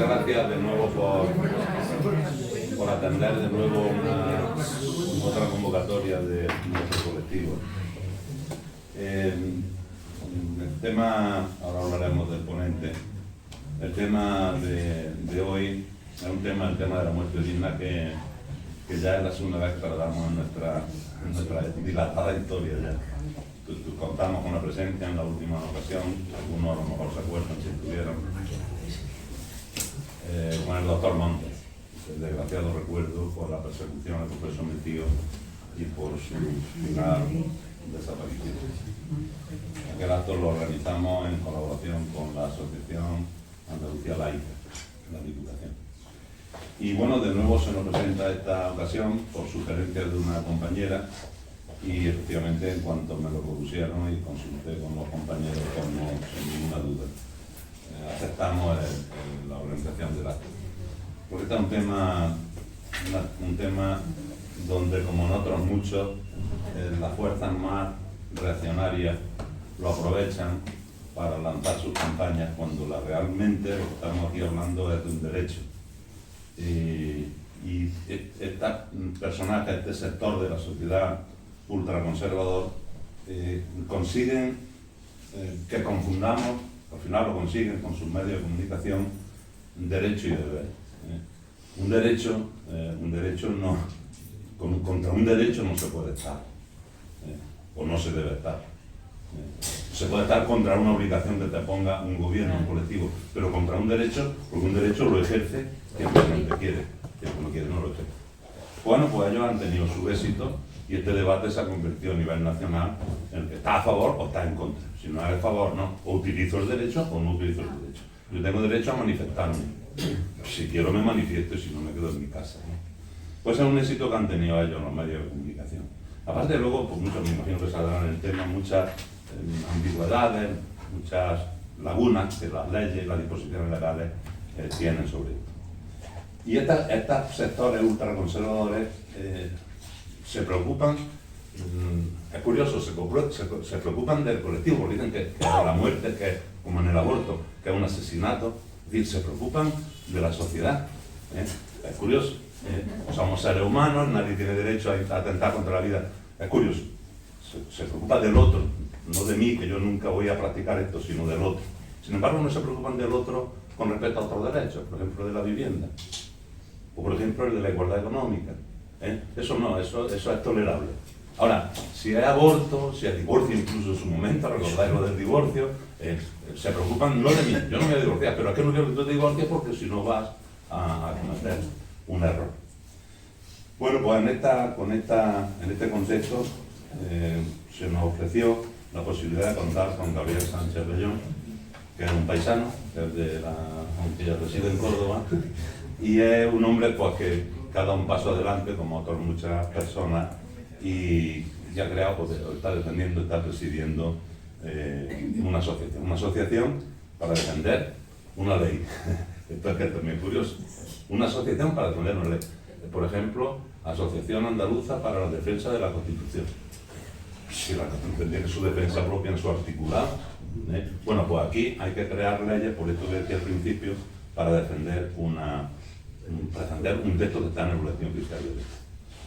muchas gracias de nuevo por atender de nuevo otra convocatoria de nuestro colectivo. El tema, ahora hablaremos del ponente, el tema de hoy es el tema de la muerte digna que ya es la segunda vez que tratamos en nuestra dilatada historia ya. Contamos con la presencia en la última ocasión, algunos a lo mejor se acuerdan si estuvieron, con el doctor Montes, el desgraciado recuerdo por la persecución a la que fue sometido y por su final desaparición. Aquel acto lo organizamos en colaboración con la Asociación Andalucía Laica, la Diputación. Y bueno, de nuevo se nos presenta esta ocasión por sugerencia de una compañera. Y efectivamente, en cuanto me lo propusieron y consulté con los compañeros, como sin ninguna duda, aceptamos la organización del acto. Porque este es un tema donde, como en otros muchos, las fuerzas más reaccionarias lo aprovechan para lanzar sus campañas, cuando realmente lo que estamos aquí hablando es de un derecho. Y este personaje, este sector de la sociedad ultraconservador, consiguen que confundamos, al final lo consiguen con sus medios de comunicación, derecho y deber. Un derecho no, contra un derecho no se puede estar, o no se debe estar. Se puede estar contra una obligación que te ponga un gobierno, un colectivo, pero contra un derecho, porque un derecho lo ejerce quien realmente quiere, quien no quiere no lo ejerce. Bueno, pues ellos han tenido su éxito. Y este debate se ha convertido a nivel nacional en el que está a favor o está en contra. Si no es a favor, no. O utilizo el derecho o no utilizo el derecho. Yo tengo derecho a manifestarme. Si quiero me manifiesto y si no me quedo en mi casa, ¿no? Pues es un éxito que han tenido ellos los medios de comunicación. Aparte luego, pues muchos me imagino que saldrán en el tema, muchas ambigüedades, muchas lagunas que las leyes y las disposiciones legales tienen sobre esto. Y estos sectores ultraconservadores se preocupan, es curioso, se preocupan del colectivo, porque dicen que la muerte, que es como en el aborto, que es un asesinato, es decir, se preocupan de la sociedad. Es curioso. Somos seres humanos, nadie tiene derecho a atentar contra la vida. Es curioso. Se preocupa del otro, no de mí, que yo nunca voy a practicar esto, sino del otro. Sin embargo, no se preocupan del otro con respecto a otros derechos, por ejemplo, de la vivienda, o por ejemplo, el de la igualdad económica. Eso no, eso es tolerable. Ahora, si hay aborto, si hay divorcio, incluso en su momento, recordáis lo del divorcio, se preocupan no de mí, yo no me voy a divorciar, pero es que no quiero que tú te divorcies porque si no vas a cometer un error. Bueno, pues en este contexto se nos ofreció la posibilidad de contar con Gabriel Sánchez Bellón, que es un paisano, aunque ya reside en Córdoba, y es un hombre pues que ha dado un paso adelante, como otras muchas personas, y ha creado, pues, está defendiendo, está presidiendo una asociación para defender una ley. Esto es que es también curioso. Una asociación para defender una ley. Por ejemplo, Asociación Andaluza para la Defensa de la Constitución. Si la Constitución tiene su defensa propia en su articulado. Bueno, pues aquí hay que crear leyes, por esto que decía al principio, para defender un texto que está en el boletín oficial de ley.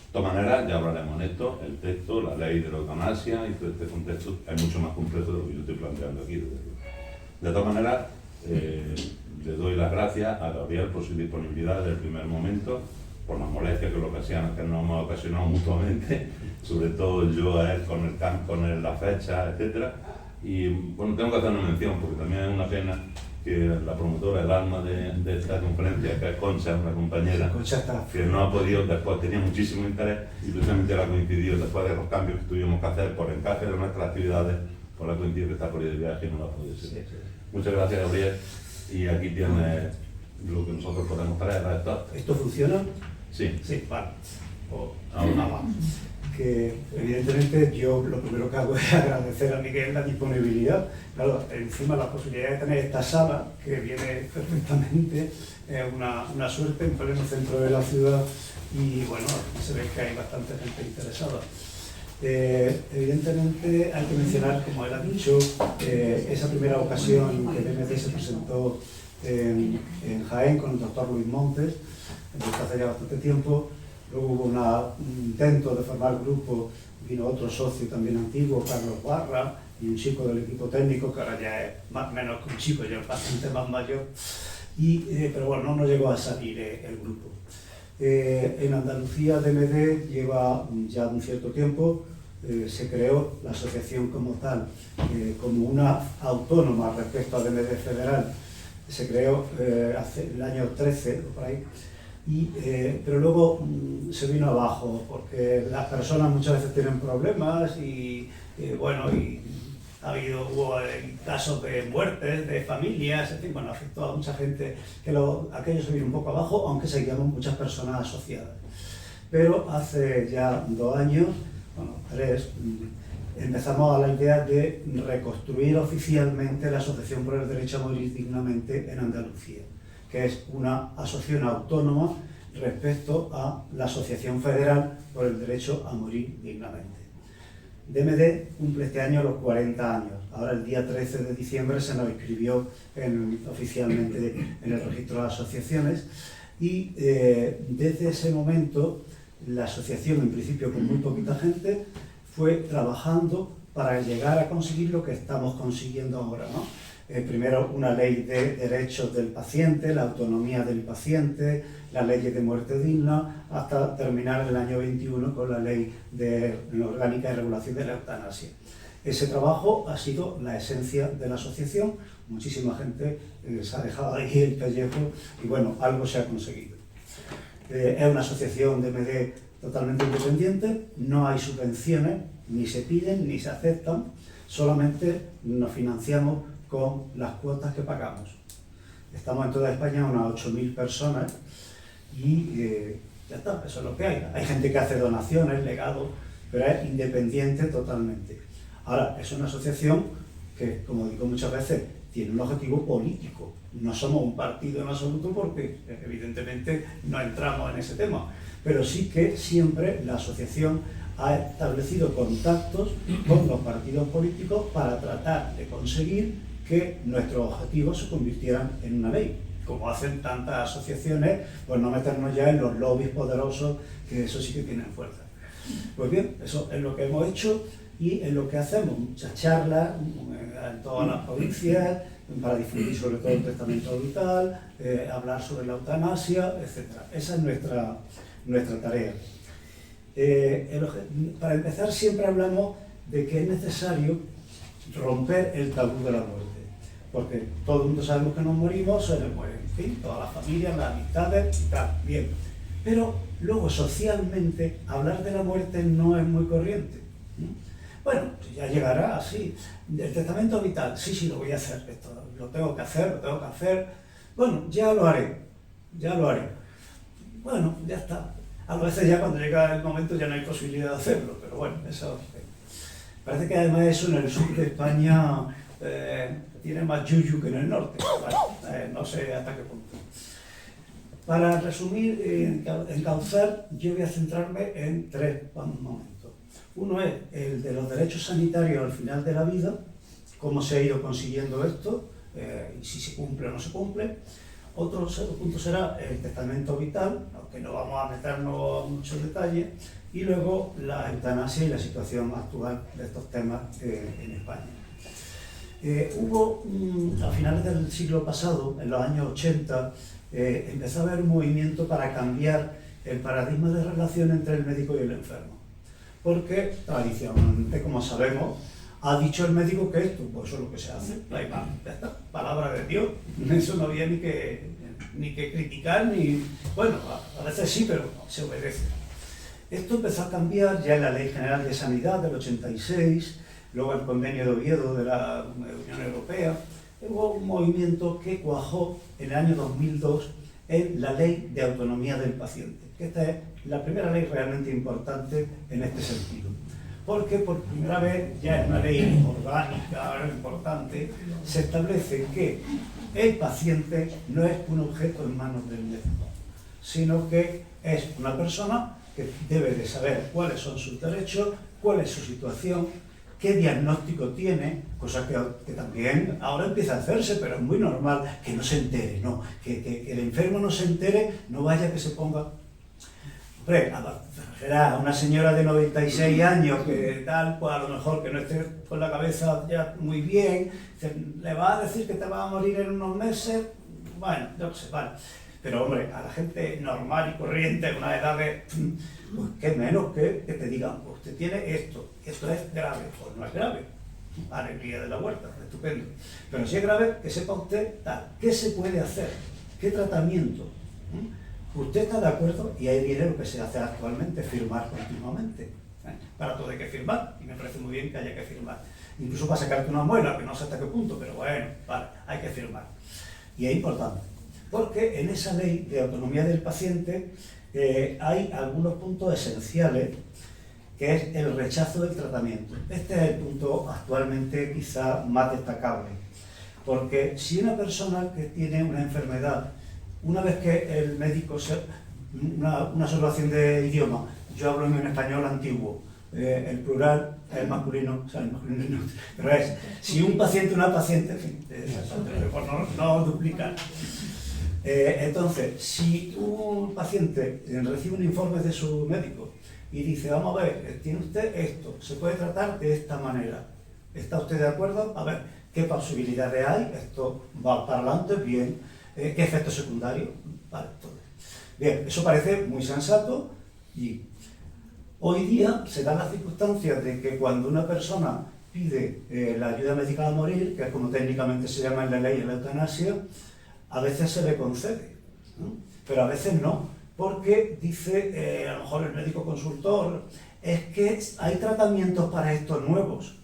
De todas maneras, ya hablaremos en esto, el texto, la ley de la eutanasia y todo este contexto es mucho más complejo de lo que yo estoy planteando aquí. De todas maneras, le doy las gracias a Gabriel por su disponibilidad desde el primer momento, por las molestias que nos hemos ocasionado mutuamente, sobre todo yo a él con la fecha, etc. Y bueno, tengo que hacer una mención, porque también es una pena que la promotora, el alma de esta conferencia, que es Concha, una compañera, que no ha podido, después tenía muchísimo interés y precisamente la coincidió después de los cambios que tuvimos que hacer por encaje de nuestras actividades, por la coincidió que está por ahí de viaje y no la puede ser. Sí. Muchas gracias, Gabriel, y aquí tiene lo que nosotros podemos traer a esto. ¿Esto funciona? Sí. Sí, vale. Que evidentemente yo lo primero que hago es agradecer a Miguel la disponibilidad. Claro, encima la posibilidad de tener esta sala, que viene perfectamente, es una suerte en pleno centro de la ciudad y bueno, se ve que hay bastante gente interesada. Evidentemente hay que mencionar, como él ha dicho, esa primera ocasión que el MD se presentó en Jaén con el doctor Luis Montes, desde hace ya bastante tiempo. Luego hubo un intento de formar grupo, vino otro socio también antiguo, Carlos Barra, y un chico del equipo técnico, que ahora ya es más o menos que un chico, ya es bastante más mayor, pero bueno, no llegó a salir el grupo. En Andalucía DMD lleva ya un cierto tiempo, se creó la asociación como tal, como una autónoma respecto a DMD federal, se creó hace el año 13 o por ahí, pero luego se vino abajo porque las personas muchas veces tienen problemas y hubo casos de muertes de familias, en fin, bueno, afectó a mucha gente, aquello se vino un poco abajo, aunque seguíamos muchas personas asociadas. Pero hace ya 2 años, bueno, 3, empezamos a la idea de reconstruir oficialmente la Asociación por el Derecho a Morir Dignamente en Andalucía, que es una asociación autónoma respecto a la Asociación Federal por el Derecho a Morir Dignamente. DMD cumple este año los 40 años. Ahora el día 13 de diciembre se nos inscribió oficialmente en el registro de asociaciones y desde ese momento la asociación, en principio con muy poquita gente, fue trabajando para llegar a conseguir lo que estamos consiguiendo ahora, ¿no? Primero una ley de derechos del paciente, la autonomía del paciente, la ley de muerte digna, hasta terminar el año 21 con la ley orgánica de regulación de la eutanasia. Ese trabajo ha sido la esencia de la asociación, muchísima gente se ha dejado ahí el pellejo y bueno, algo se ha conseguido. Es una asociación DMD totalmente independiente, no hay subvenciones, ni se piden ni se aceptan, solamente nos financiamos con las cuotas que pagamos. Estamos en toda España unas 8.000 personas y ya está, eso es lo que hay. Hay gente que hace donaciones, legados, pero es independiente totalmente. Ahora, es una asociación que, como digo muchas veces, tiene un objetivo político. No somos un partido en absoluto porque, evidentemente, no entramos en ese tema. Pero sí que siempre la asociación ha establecido contactos con los partidos políticos para tratar de conseguir que nuestros objetivos se convirtieran en una ley. Como hacen tantas asociaciones, pues no meternos ya en los lobbies poderosos, que eso sí que tienen fuerza. Pues bien, eso es lo que hemos hecho y es lo que hacemos, muchas charlas en todas las provincias para difundir sobre todo el testamento vital, hablar sobre la eutanasia, etc. Esa es nuestra tarea. Para empezar, siempre hablamos de que es necesario romper el tabú de la muerte, porque todo el mundo sabemos que nos morimos, se nos mueren, en fin, todas las familias, las amistades y tal, bien. Pero luego socialmente hablar de la muerte no es muy corriente. Bueno, ya llegará así. El testamento vital, sí, lo voy a hacer, esto lo tengo que hacer. Bueno, ya lo haré. Bueno, ya está. A veces ya cuando llega el momento ya no hay posibilidad de hacerlo, pero bueno, eso... Parece que además eso en el sur de España tiene más yuyu que en el norte. Bueno, no sé hasta qué punto. Para resumir, encauzar, yo voy a centrarme en 3 momentos. Uno es el de los derechos sanitarios al final de la vida, cómo se ha ido consiguiendo esto, y si se cumple o no se cumple. Otro punto será el testamento vital, aunque no vamos a meternos en muchos detalles, y luego la eutanasia y la situación actual de estos temas en España. Hubo, a finales del siglo pasado, en los años 80, empezó a haber un movimiento para cambiar el paradigma de relación entre el médico y el enfermo. Porque, tradicionalmente, como sabemos, ha dicho el médico que esto, pues eso es lo que se hace, ya está, palabra de Dios, eso no había ni que criticar, bueno, a veces sí, pero se obedece. Esto empezó a cambiar ya en la Ley General de Sanidad del 86, luego el Convenio de Oviedo de la Unión Europea. Hubo un movimiento que cuajó en el año 2002 en la Ley de Autonomía del Paciente, que esta es la primera ley realmente importante en este sentido. Porque por primera vez, ya en una ley orgánica importante, se establece que el paciente no es un objeto en manos del médico, sino que es una persona que debe de saber cuáles son sus derechos, cuál es su situación, qué diagnóstico tiene, cosa que también ahora empieza a hacerse, pero es muy normal que no se entere, no, que el enfermo no se entere, no vaya que se ponga... Hombre, será una señora de 96 años que tal, pues a lo mejor que no esté con la cabeza ya muy bien, le va a decir que te vas a morir en unos meses, bueno, yo qué sé, vale. Pero hombre, a la gente normal y corriente, de una edad de... pues qué menos que te digan, pues usted tiene esto es grave, pues no es grave. Alegría de la huerta, estupendo. Pero si es grave, que sepa usted tal, qué se puede hacer, qué tratamiento. ¿Usted está de acuerdo? Y ahí viene lo que se hace actualmente, firmar continuamente. Para todo hay que firmar, y me parece muy bien que haya que firmar. Incluso para sacarte una muela, que no sé hasta qué punto, pero bueno, vale, hay que firmar. Y es importante, porque en esa ley de autonomía del paciente hay algunos puntos esenciales, que es el rechazo del tratamiento. Este es el punto actualmente quizá más destacable, porque si una persona que tiene una enfermedad, una vez que el médico, una observación de idioma, yo hablo en un español antiguo, el plural es el masculino, o sea, el masculino no, pero es, si un paciente, una paciente, en fin, por no duplicar. Entonces, si un paciente recibe un informe de su médico y dice, vamos a ver, tiene usted esto, se puede tratar de esta manera, ¿está usted de acuerdo? A ver, ¿qué posibilidades hay? Esto va para adelante, bien. ¿Qué efectos secundarios? Vale, todo. Bien, eso parece muy sensato y hoy día se dan las circunstancias de que cuando una persona pide la ayuda médica a morir, que es como técnicamente se llama en la ley la eutanasia, a veces se le concede, ¿no? Pero a veces no, porque dice a lo mejor el médico consultor, es que hay tratamientos para estos nuevos.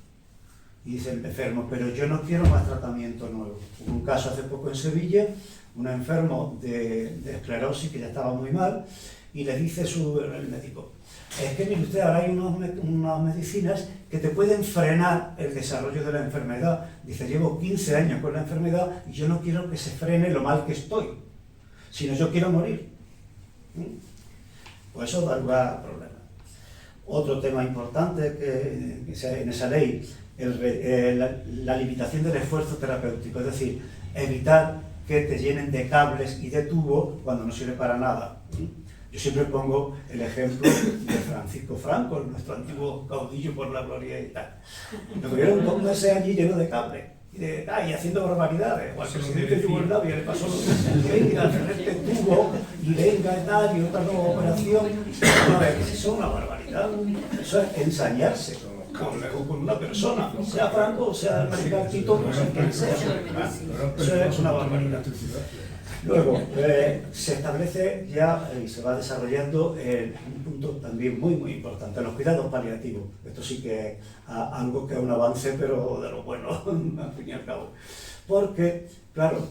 Y dice el enfermo, pero yo no quiero más tratamiento nuevo. Hubo un caso hace poco en Sevilla, un enfermo de esclerosis que ya estaba muy mal, y le dice el médico, es que mire usted, ahora hay unas medicinas que te pueden frenar el desarrollo de la enfermedad. Dice, llevo 15 años con la enfermedad y yo no quiero que se frene lo mal que estoy, sino yo quiero morir. Pues eso da lugar a problemas. Otro tema importante que en esa ley, la limitación del esfuerzo terapéutico, es decir, evitar que te llenen de cables y de tubos cuando no sirve para nada. Yo siempre pongo el ejemplo de Francisco Franco, nuestro antiguo caudillo por la gloria y tal. Lo tuvieron 2 meses allí lleno de cables y haciendo barbaridades. O al presidente de Yugoslavia le pasó lo mismo, venga, este tubo y venga y tal, y otra nueva operación. A ver, eso es una barbaridad. Eso es ensañarse con una persona, sea Franco o sea el mariscal Tito, no sé quién sea. Eso es una barbaridad. Luego, se establece ya y se va desarrollando un punto también muy importante, los cuidados paliativos. Esto sí que es algo que es un avance, pero de lo bueno, al fin y al cabo. Porque, claro,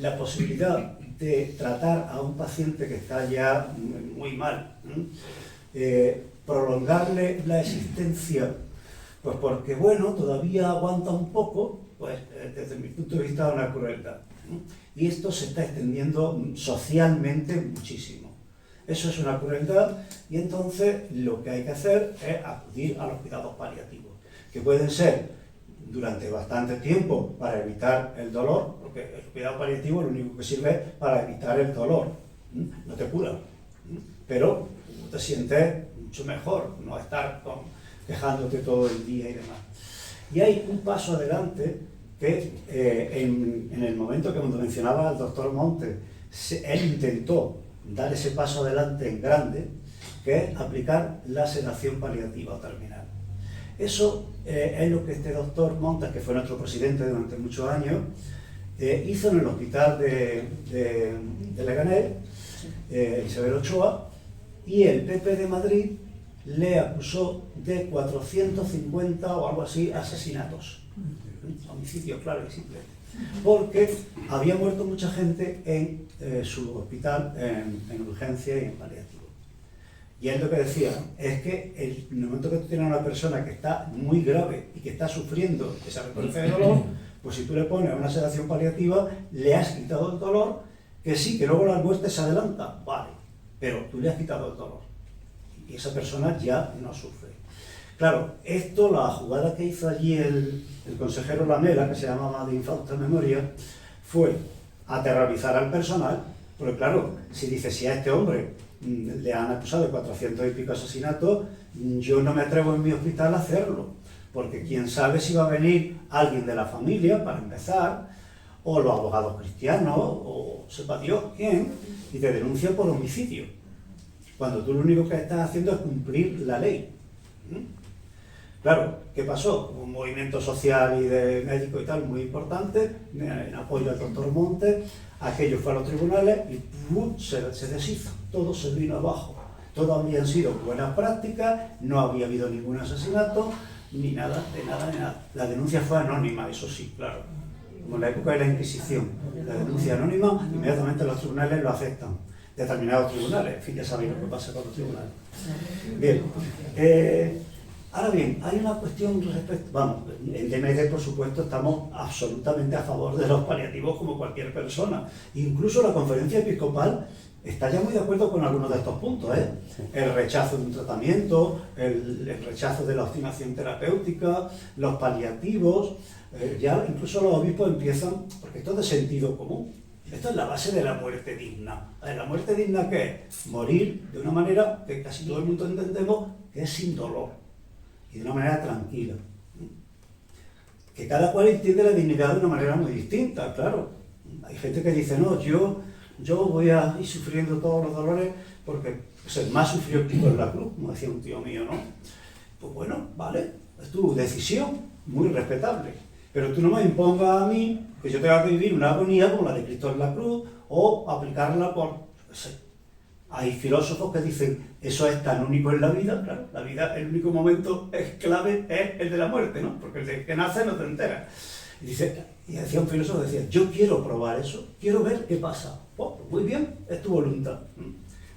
la posibilidad de tratar a un paciente que está ya muy mal, prolongarle la existencia, pues porque, bueno, todavía aguanta un poco, pues desde mi punto de vista es una crueldad. Y esto se está extendiendo socialmente muchísimo. Eso es una crueldad y entonces lo que hay que hacer es acudir a los cuidados paliativos, que pueden ser durante bastante tiempo para evitar el dolor, porque el cuidado paliativo lo único que sirve es para evitar el dolor, no te cura, pero te sientes mucho mejor, no estar quejándote todo el día y demás. Y hay un paso adelante que en el momento que cuando mencionaba al doctor Montes, él intentó dar ese paso adelante en grande, que es aplicar la sedación paliativa terminal. Eso es lo que este doctor Montes, que fue nuestro presidente durante muchos años, hizo en el hospital de Leganés, Isabel Ochoa, y el PP de Madrid le acusó de 450 o algo así asesinatos. Homicidio, claro y simple. Porque había muerto mucha gente en su hospital, en urgencia y en paliativo. Y él lo que decía es que en el momento que tú tienes a una persona que está muy grave y que está sufriendo esa recurrencia de dolor, pues si tú le pones una sedación paliativa, le has quitado el dolor, que sí, que luego la muerte se adelanta, vale, pero tú le has quitado el dolor. Y esa persona ya no sufre. Claro, la jugada que hizo allí el consejero Lamela, que se llamaba de infausta memoria, fue aterrorizar al personal, porque claro, si a este hombre le han acusado de 400 y pico asesinatos, yo no me atrevo en mi hospital a hacerlo, porque quién sabe si va a venir alguien de la familia, para empezar, o los abogados cristianos, o sepa Dios quién, y te denuncia por homicidio, cuando tú lo único que estás haciendo es cumplir la ley. Claro, ¿qué pasó? Un movimiento social y de médicos y tal muy importante, en apoyo al doctor Montes, aquello fue a los tribunales y se deshizo, todo se vino abajo. Todo habían sido buenas prácticas, no había habido ningún asesinato, ni nada, de nada, de nada. La denuncia fue anónima, eso sí, claro. Como en la época de la Inquisición, la denuncia anónima, inmediatamente los tribunales lo aceptan. Determinados tribunales, en fin, ya sabéis lo que pasa con los tribunales. Bien, ahora bien, hay una cuestión respecto, vamos, en DMD por supuesto estamos absolutamente a favor de los paliativos como cualquier persona. Incluso la conferencia episcopal está ya muy de acuerdo con algunos de estos puntos, ¿eh? El rechazo de un tratamiento, el rechazo de la obstinación terapéutica, los paliativos, ya incluso los obispos empiezan, porque esto es de sentido común. Esto es la base de la muerte digna. ¿La muerte digna qué es? Morir de una manera que casi todo el mundo entendemos que es sin dolor y de una manera tranquila. Que cada cual entiende la dignidad de una manera muy distinta, claro. Hay gente que dice, no, yo voy a ir sufriendo todos los dolores porque pues, el más sufrió Cristo en la cruz, como decía un tío mío, ¿no? Pues bueno, vale, es tu decisión, muy respetable. Pero tú no me impongas a mí que yo tenga que vivir una agonía como la de Cristo en la cruz o aplicarla por... No sé. Hay filósofos que dicen, eso es tan único en la vida, claro, la vida, el único momento es clave es el de la muerte, ¿no? Porque el de que nace no te enteras. Y decía un filósofo, decía, yo quiero probar eso, quiero ver qué pasa. Oh, pues muy bien, es tu voluntad.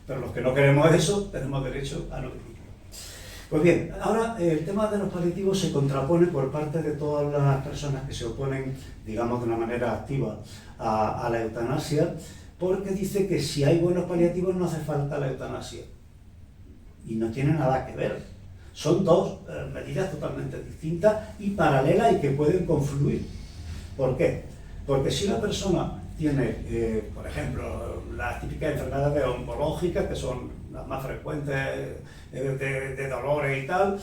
Pero los que no queremos eso, tenemos derecho a no vivirlo. Pues bien, ahora el tema de los paliativos se contrapone por parte de todas las personas que se oponen, digamos, de una manera activa a la eutanasia, porque dice que si hay buenos paliativos no hace falta la eutanasia. Y no tiene nada que ver. Son dos medidas totalmente distintas y paralelas y que pueden confluir. ¿Por qué? Porque si una persona tiene, por ejemplo, las típicas enfermedades oncológicas, que son las más frecuentes de dolores y tal,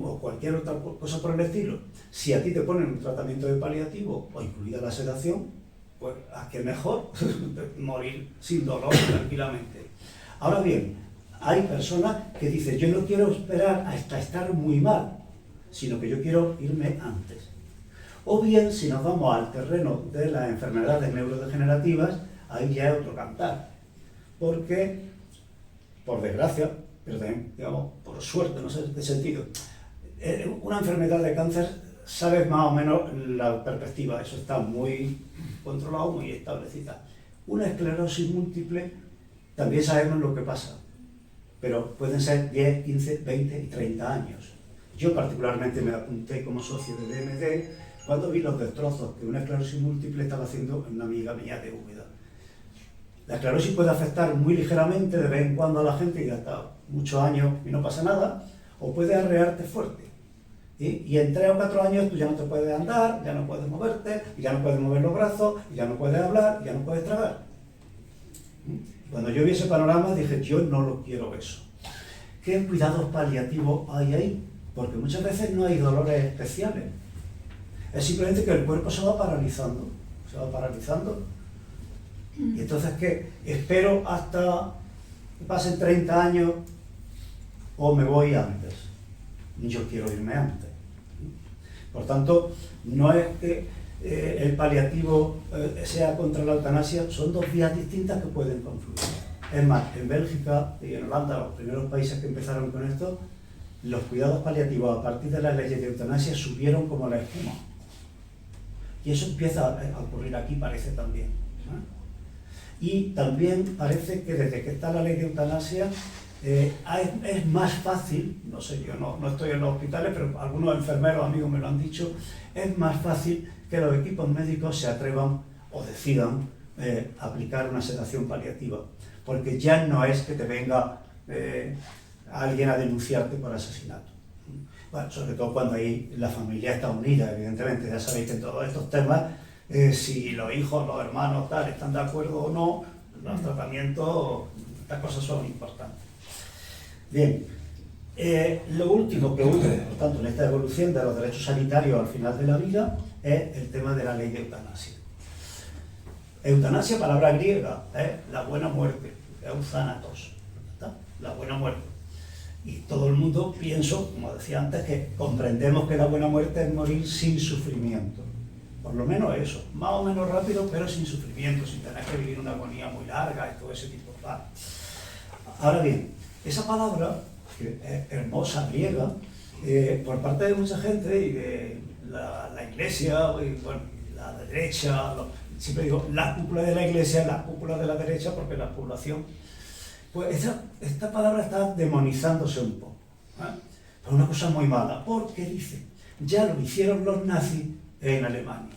o cualquier otra cosa por el estilo, si a ti te ponen un tratamiento de paliativo o incluida la sedación, pues ¿a qué mejor morir sin dolor tranquilamente? Ahora bien, hay personas que dicen, yo no quiero esperar hasta estar muy mal, sino que yo quiero irme antes. O bien, si nos vamos al terreno de las enfermedades neurodegenerativas, ahí ya es otro cantar. Porque, por desgracia, pero también, digamos, por suerte, no sé qué sentido, una enfermedad de cáncer, sabes más o menos la perspectiva, eso está muy controlado, muy establecida. Una esclerosis múltiple, también sabemos lo que pasa, pero pueden ser 10, 15, 20 y 30 años. Yo particularmente me apunté como socio de DMD cuando vi los destrozos que una esclerosis múltiple estaba haciendo en una amiga mía de Úbeda. La esclerosis puede afectar muy ligeramente de vez en cuando a la gente y hasta muchos años y no pasa nada, o puede arrearte fuerte. Y en 3 o 4 años tú ya no te puedes andar, ya no puedes moverte, ya no puedes mover los brazos, ya no puedes hablar, ya no puedes tragar. Cuando yo vi ese panorama dije, yo no lo quiero eso. ¿Qué cuidados paliativos hay ahí? Porque muchas veces no hay dolores especiales. Es simplemente que el cuerpo se va paralizando. Y entonces, ¿qué? Espero hasta que pasen 30 años o me voy antes. Yo quiero irme antes. Por tanto, no es que el paliativo sea contra la eutanasia, son dos vías distintas que pueden confluir. Es más, en Bélgica y en Holanda, los primeros países que empezaron con esto, los cuidados paliativos a partir de las leyes de eutanasia subieron como la espuma. Y eso empieza a ocurrir aquí, parece también. Y también parece que desde que está la ley de eutanasia es más fácil, no sé, yo no estoy en los hospitales, pero algunos enfermeros amigos me lo han dicho, es más fácil que los equipos médicos se atrevan o decidan aplicar una sedación paliativa, porque ya no es que te venga alguien a denunciarte por asesinato. bueno, sobre todo cuando ahí la familia está unida, evidentemente. Ya sabéis que en todos estos temas, si los hijos, los hermanos, tal, están de acuerdo o no, los tratamientos, estas cosas son importantes. Bien, lo último que hubo, por tanto, en esta evolución de los derechos sanitarios al final de la vida, es el tema de la ley de eutanasia. Eutanasia, palabra griega, es la buena muerte, euthanatos, ¿está? La buena muerte. Y todo el mundo, pienso, como decía antes, que comprendemos que la buena muerte es morir sin sufrimiento. Por lo menos eso, más o menos rápido, pero sin sufrimiento, sin tener que vivir una agonía muy larga y todo ese tipo de cosas. Ahora bien, esa palabra, que es hermosa, griega, por parte de mucha gente y de la Iglesia, y, bueno, la derecha, siempre digo la cúpula de la Iglesia, la cúpula de la derecha, porque la población, pues esta palabra está demonizándose un poco. Es una cosa muy mala, porque dice, ya lo hicieron los nazis en Alemania.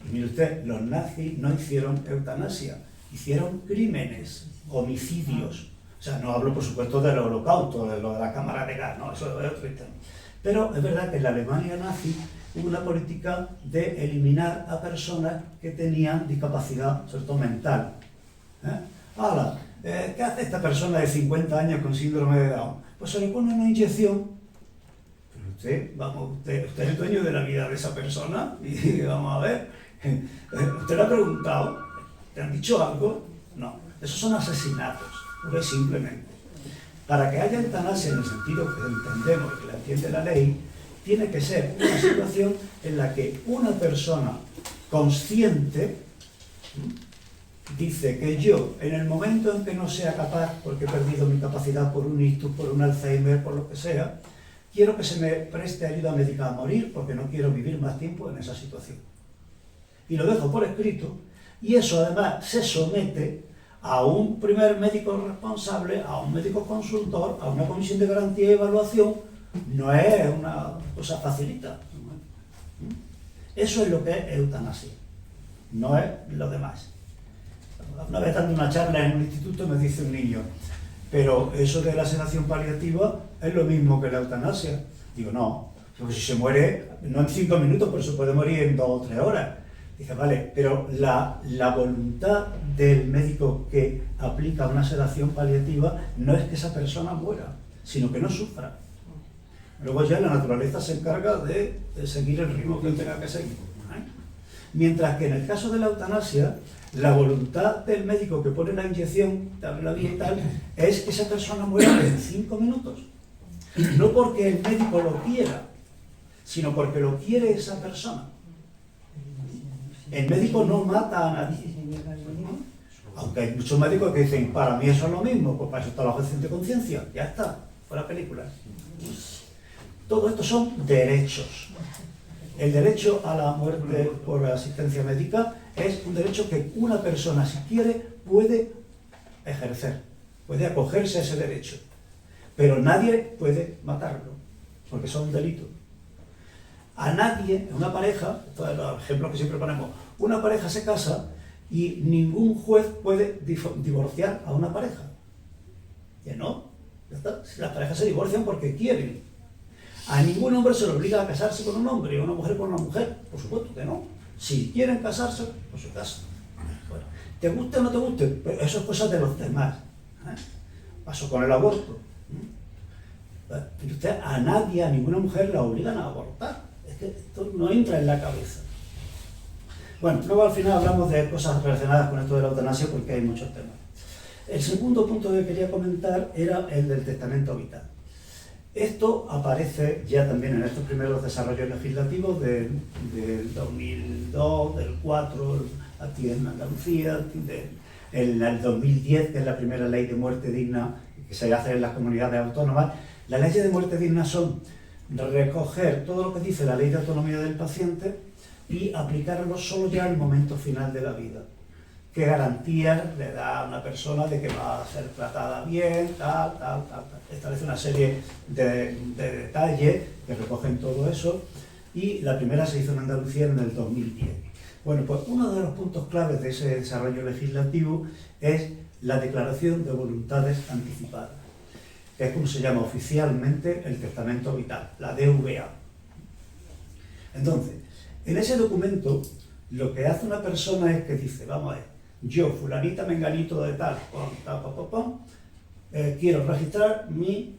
Y mire usted, los nazis no hicieron eutanasia, hicieron crímenes, homicidios. O sea, no hablo por supuesto del holocausto, de lo de la cámara de gas, no, eso es otro tema. Pero es verdad que en la Alemania nazi hubo una política de eliminar a personas que tenían discapacidad, sobre todo mental. Ahora, ¿qué hace esta persona de 50 años con síndrome de Down? Pues se le pone una inyección. Pero usted es el dueño de la vida de esa persona y vamos a ver, usted le ha preguntado, ¿te han dicho algo? No, esos son asesinatos, puro y simplemente. Para que haya eutanasia en el sentido que entendemos y que la entiende la ley, tiene que ser una situación en la que una persona consciente dice que yo, en el momento en que no sea capaz, porque he perdido mi capacidad por un ictus, por un Alzheimer, por lo que sea, quiero que se me preste ayuda médica a morir porque no quiero vivir más tiempo en esa situación. Y lo dejo por escrito, y eso además se somete a un primer médico responsable, a un médico consultor, a una comisión de garantía y evaluación. No es una cosa facilita. Eso es lo que es eutanasia, no es lo demás. Una vez dando una charla en un instituto me dice un niño, pero eso de la sedación paliativa es lo mismo que la eutanasia. Digo, no, porque si se muere, no en 5 minutos, pero se puede morir en 2 o 3 horas. Dice, vale, pero la voluntad del médico que aplica una sedación paliativa no es que esa persona muera, sino que no sufra. Luego ya la naturaleza se encarga de seguir el ritmo que tenga que seguir. Mientras que en el caso de la eutanasia, la voluntad del médico que pone la inyección, darle la vía y tal, es que esa persona muera en 5 minutos. No porque el médico lo quiera, sino porque lo quiere esa persona. El médico no mata a nadie. Aunque hay muchos médicos que dicen, para mí eso es lo mismo, pues para eso está la objeción de conciencia, ya está, fuera película. Todo esto son derechos. El derecho a la muerte por asistencia médica es un derecho que una persona, si quiere, puede ejercer, puede acogerse a ese derecho. Pero nadie puede matarlo, porque son un delito. A nadie, en una pareja, esto es el ejemplo que siempre ponemos, una pareja se casa y ningún juez puede divorciar a una pareja. Que no, ya está. Las parejas se divorcian porque quieren. A ningún hombre se le obliga a casarse con un hombre y a una mujer con una mujer, por supuesto que no. Si quieren casarse, pues se casan. Bueno, ¿te guste o no te guste? Pero eso es cosa de los demás. Pasó con el aborto. Usted a nadie, a ninguna mujer la obligan a abortar. Es que esto no entra en la cabeza. Bueno, luego al final hablamos de cosas relacionadas con esto de la eutanasia porque hay muchos temas. El segundo punto que quería comentar era el del testamento vital. Esto aparece ya también en estos primeros desarrollos legislativos del 2002, del 4, aquí en Andalucía, en el 2010, que es la primera ley de muerte digna que se hace en las comunidades autónomas. Las leyes de muerte digna son recoger todo lo que dice la ley de autonomía del paciente y aplicarlo solo ya al momento final de la vida. ¿Qué garantías le da a una persona de que va a ser tratada bien, tal? Establece una serie de detalles que recogen todo eso, y la primera se hizo en Andalucía en el 2010. Bueno, pues uno de los puntos claves de ese desarrollo legislativo es la declaración de voluntades anticipadas. que es como se llama oficialmente el testamento vital, la DVA. Entonces, en ese documento, lo que hace una persona es que dice, vamos a ver, yo, fulanita, menganito de tal, quiero registrar mi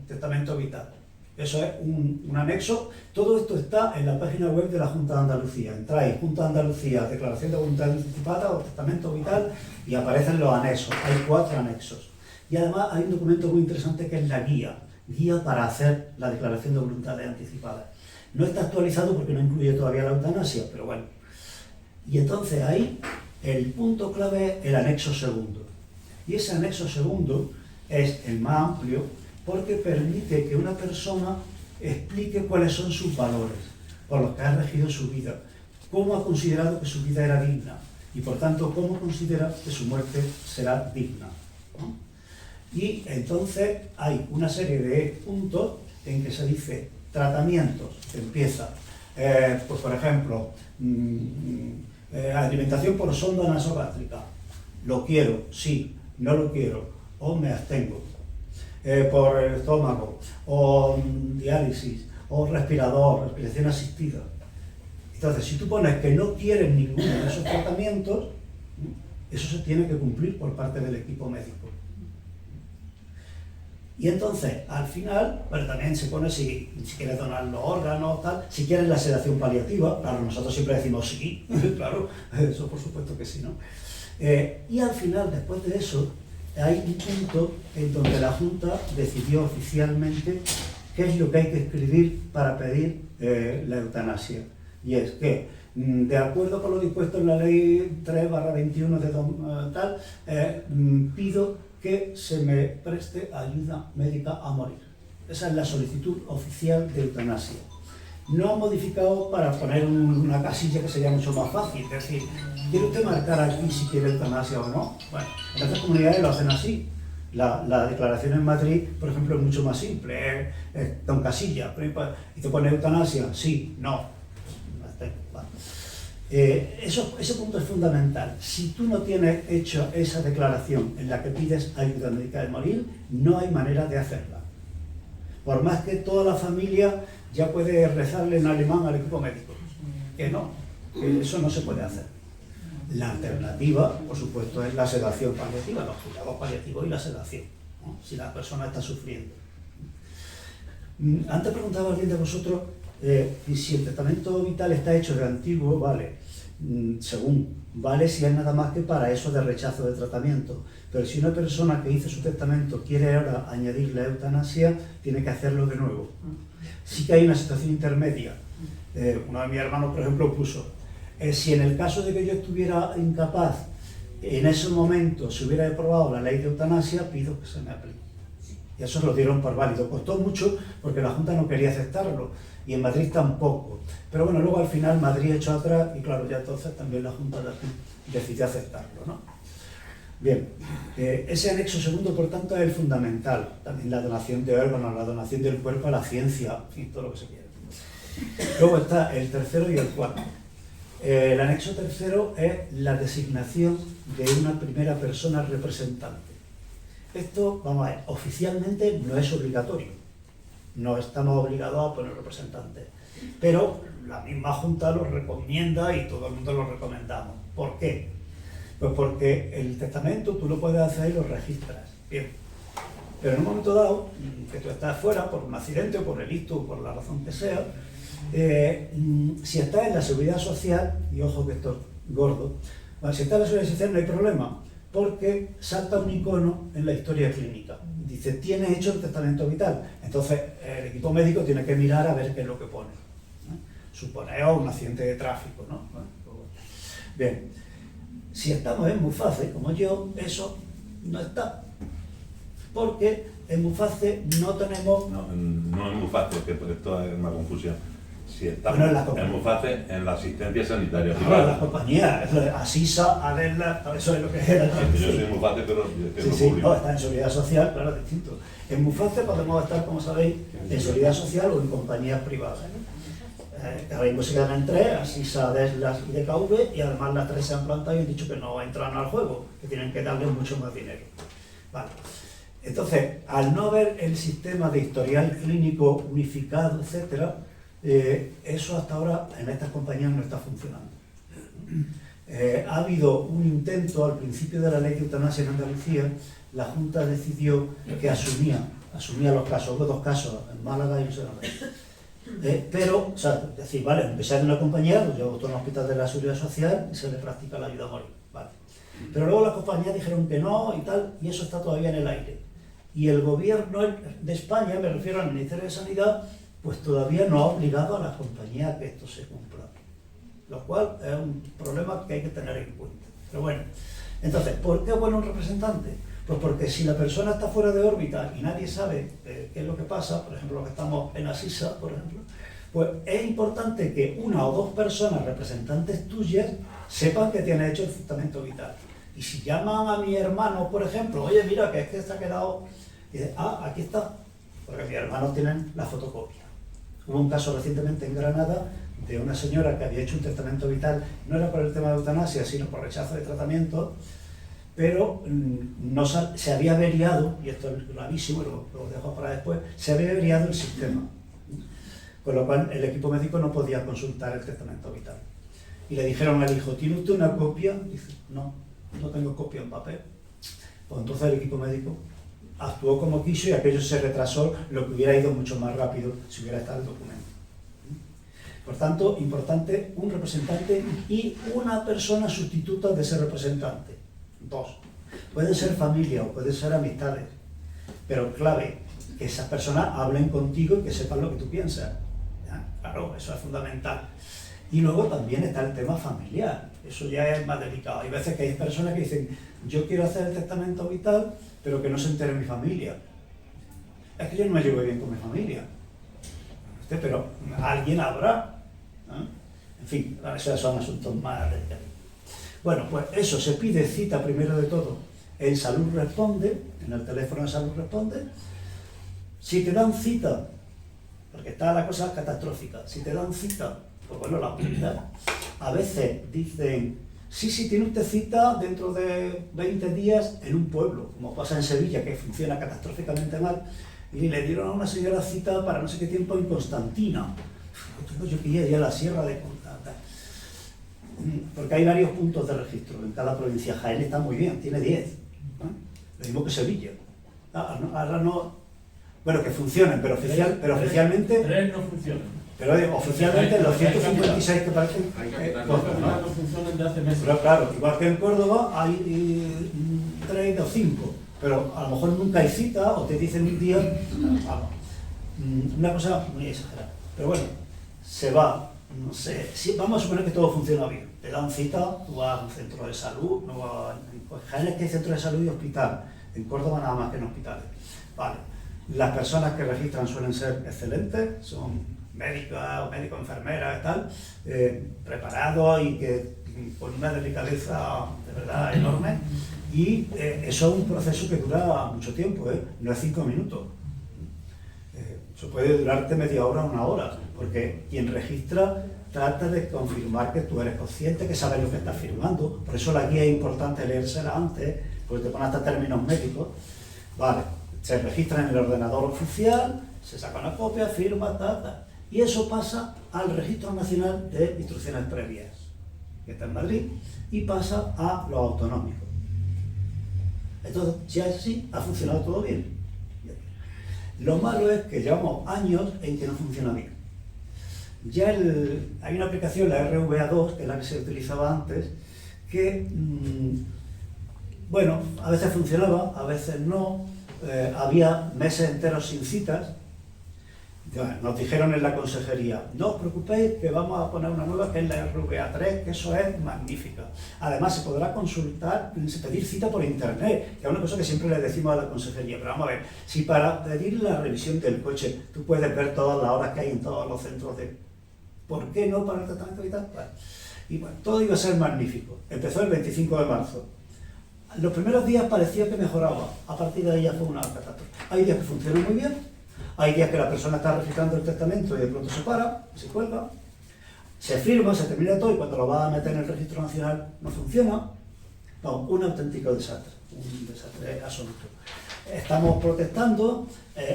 testamento vital. Eso es un anexo. Todo esto está en la página web de la Junta de Andalucía. Entráis, Junta de Andalucía, Declaración de Voluntad Anticipada o Testamento Vital, y aparecen los anexos. Hay 4 anexos. Y además hay un documento muy interesante que es la guía para hacer la Declaración de Voluntades Anticipadas. No está actualizado porque no incluye todavía la eutanasia, pero bueno. Y entonces ahí el punto clave es el anexo segundo. Y ese anexo segundo es el más amplio, porque permite que una persona explique cuáles son sus valores, por los que ha regido su vida, cómo ha considerado que su vida era digna y por tanto cómo considera que su muerte será digna, ¿no? Y entonces hay una serie de puntos en que se dice tratamientos, empieza, pues por ejemplo, alimentación por sonda nasogástrica, lo quiero, sí, no lo quiero, o me abstengo. Por el estómago, o diálisis, o respirador, respiración asistida. Entonces, si tú pones que no quieres ninguno de esos tratamientos, eso se tiene que cumplir por parte del equipo médico. Y entonces, al final, pero también se pone si quieres donar los órganos, tal, si quieres la sedación paliativa, claro, nosotros siempre decimos sí, claro, eso por supuesto que sí, ¿no? Y al final, después de eso, hay un punto en donde la Junta decidió oficialmente qué es lo que hay que escribir para pedir la eutanasia. Y es que, de acuerdo con lo dispuesto en la Ley 3/21 de tal, pido que se me preste ayuda médica a morir. Esa es la solicitud oficial de eutanasia. No han modificado para poner una casilla que sería mucho más fácil, es decir, ¿quiere usted marcar aquí si quiere eutanasia o no? Bueno, en otras comunidades lo hacen así. La declaración en Madrid, por ejemplo, es mucho más simple, da un casilla, y te pone eutanasia, sí, no. Ese punto es fundamental. Si tú no tienes hecho esa declaración en la que pides ayuda médica de morir, no hay manera de hacerla. Por más que toda la familia ya puede rezarle en alemán al equipo médico, que no, que eso no se puede hacer. La alternativa, por supuesto, es la sedación paliativa, los cuidados paliativos y la sedación, ¿no? Si la persona está sufriendo. Antes preguntaba alguien de vosotros si el testamento vital está hecho de antiguo, vale, según, vale si es nada más que para eso de rechazo de tratamiento, pero si una persona que hizo su testamento quiere ahora añadir la eutanasia, tiene que hacerlo de nuevo. Sí que hay una situación intermedia. Uno de mis hermanos, por ejemplo, puso, si en el caso de que yo estuviera incapaz, en ese momento se hubiera aprobado la ley de eutanasia, pido que se me aplique. Y eso lo dieron por válido. Costó mucho porque la Junta no quería aceptarlo y en Madrid tampoco. Pero bueno, luego al final Madrid echó atrás y claro, ya entonces también la Junta de aquí decidió aceptarlo, ¿no? Bien, ese anexo segundo, por tanto, es el fundamental. También la donación de órganos, la donación del cuerpo a la ciencia, en fin, todo lo que se quiera. Luego está el tercero y el cuarto. El anexo tercero es la designación de una primera persona representante. Esto, vamos a ver, oficialmente no es obligatorio. No estamos obligados a poner representantes. Pero la misma Junta lo recomienda y todo el mundo lo recomendamos. ¿Por qué? Pues porque el testamento tú lo puedes hacer y lo registras. Bien. Pero en un momento dado, que tú estás fuera por un accidente o por el ictus o por la razón que sea, si estás en la seguridad social, y ojo que esto es gordo, si estás en la seguridad social no hay problema, porque salta un icono en la historia clínica. Dice, tienes hecho el testamento vital. Entonces el equipo médico tiene que mirar a ver qué es lo que pone. Suponeos un accidente de tráfico, ¿no? Bien, si estamos en Muface, como yo, eso no está. Porque en Muface no tenemos... No en Muface, que esto es una confusión. Si estamos bueno, en Muface, en la asistencia sanitaria privada. privada. Las compañías, Asisa, Adela, eso es lo que era. Yo soy Muface, pero sí, sí, no, está en seguridad social, claro, es distinto. En Muface podemos estar, como sabéis, en seguridad social o en compañías privadas. Ahora mismo se quedan en 3, Asisa, Adela y DKV, y además las 3 se han plantado y han dicho que no entran al juego, que tienen que darle mucho más dinero. Vale. Entonces, al no haber el sistema de historial clínico unificado, etcétera, eso hasta ahora en estas compañías no está funcionando. Ha habido un intento al principio de la ley de eutanasia en Andalucía. La Junta decidió que asumía los casos. Hubo 2 casos, en Málaga y en Sevilla. Pero, o sea, decir, vale, empezar en una compañía, lo llevo todo en el hospital de la Seguridad Social y se le practica la ayuda a morir. Vale. Pero luego las compañías dijeron que no y tal, y eso está todavía en el aire. Y el gobierno de España, me refiero al Ministerio de Sanidad, pues todavía no ha obligado a las compañías a que esto se cumpla. Lo cual es un problema que hay que tener en cuenta. Pero bueno, entonces, ¿por qué es bueno un representante? Pues porque si la persona está fuera de órbita y nadie sabe qué es lo que pasa, por ejemplo, los que estamos en Asisa, por ejemplo, pues es importante que 1 o 2 personas representantes tuyas sepan que tienes hecho el testamento vital. Y si llaman a mi hermano, por ejemplo, oye, mira, que es que se ha quedado, y dice, aquí está, porque mis hermanos tienen la fotocopia. Hubo un caso recientemente en Granada de una señora que había hecho un testamento vital, no era por el tema de eutanasia, sino por rechazo de tratamiento, pero no se había averiado, y esto es gravísimo, lo dejo para después, se había averiado el sistema, con lo cual el equipo médico no podía consultar el testamento vital. Y le dijeron al hijo, ¿tiene usted una copia? Dice, no tengo copia en papel. Pues entonces el equipo médico actuó como quiso y aquello se retrasó, lo que hubiera ido mucho más rápido si hubiera estado el documento. Por tanto, importante un representante y una persona sustituta de ese representante. 2. Pueden ser familia o pueden ser amistades, pero clave, que esas personas hablen contigo y que sepan lo que tú piensas. ¿Ya? Claro, eso es fundamental. Y luego también está el tema familiar, eso ya es más delicado. Hay veces que hay personas que dicen, yo quiero hacer el testamento vital, pero que no se entere mi familia. Es que yo no me llevo bien con mi familia. Pero alguien habrá. ¿No? En fin, esos son asuntos más delicados. Bueno, pues eso, se pide cita primero de todo en Salud Responde, en el teléfono de Salud Responde. Si te dan cita, porque está la cosa catastrófica, si te dan cita, pues bueno, la autoridad, a veces dicen, sí, tiene usted cita dentro de 20 días en un pueblo, como pasa en Sevilla, que funciona catastróficamente mal, y le dieron a una señora cita para no sé qué tiempo en Constantina. Yo quería ir a la sierra de Constantina, porque hay varios puntos de registro en cada provincia. Jaén está muy bien, tiene 10, ¿no? Lo mismo que Sevilla. Ahora no, bueno, que funcionen, pero oficialmente... 3 no funcionan. Pero oficialmente los 156 que parecen... no funcionan de hace meses. Pero claro, igual que en Córdoba hay 3 o 5, pero a lo mejor nunca hay cita o te dicen un día, vamos, una cosa muy exagerada. Pero bueno, se va, no sé, vamos a suponer que todo funciona bien. Te dan cita, tú vas a un centro de salud, pues Jaén es que hay centro de salud y hospital, en Córdoba nada más que en hospitales. Vale, las personas que registran suelen ser excelentes, son médicas, enfermeras y tal, preparados y que con una delicadeza de verdad enorme, y eso es un proceso que dura mucho tiempo, no es 5 minutos. Eso puede durarte media hora, 1 hora, porque quien registra trata de confirmar que tú eres consciente, que sabes lo que estás firmando. Por eso la guía es importante leérsela antes, porque te pone hasta términos médicos. Vale, se registra en el ordenador oficial, se saca una copia, firma, y eso pasa al Registro Nacional de Instrucciones Previas, que está en Madrid, y pasa a los autonómicos. Entonces, si es así, ha funcionado todo bien. Lo malo es que llevamos años en que no funciona bien. Ya hay una aplicación, la RVA2, que es la que se utilizaba antes, que, bueno, a veces funcionaba, a veces no, había meses enteros sin citas. Nos dijeron en la consejería, no os preocupéis que vamos a poner una nueva que es la RVA3, que eso es magnífica. Además se podrá consultar, pedir cita por internet, que es una cosa que siempre le decimos a la consejería, pero vamos a ver, si para pedir la revisión del coche tú puedes ver todas las horas que hay en todos los centros de... ¿Por qué no para el tratamiento vital? Bueno, y bueno, todo iba a ser magnífico. Empezó el 25 de marzo. Los primeros días parecía que mejoraba, a partir de ahí ya fue una catástrofe. Hay días que funcionan muy bien. Hay días que la persona está registrando el testamento y de pronto se para, se cuelga, se firma, se termina todo y cuando lo va a meter en el registro nacional no funciona. No, un auténtico desastre, un desastre absoluto. estamos protestando,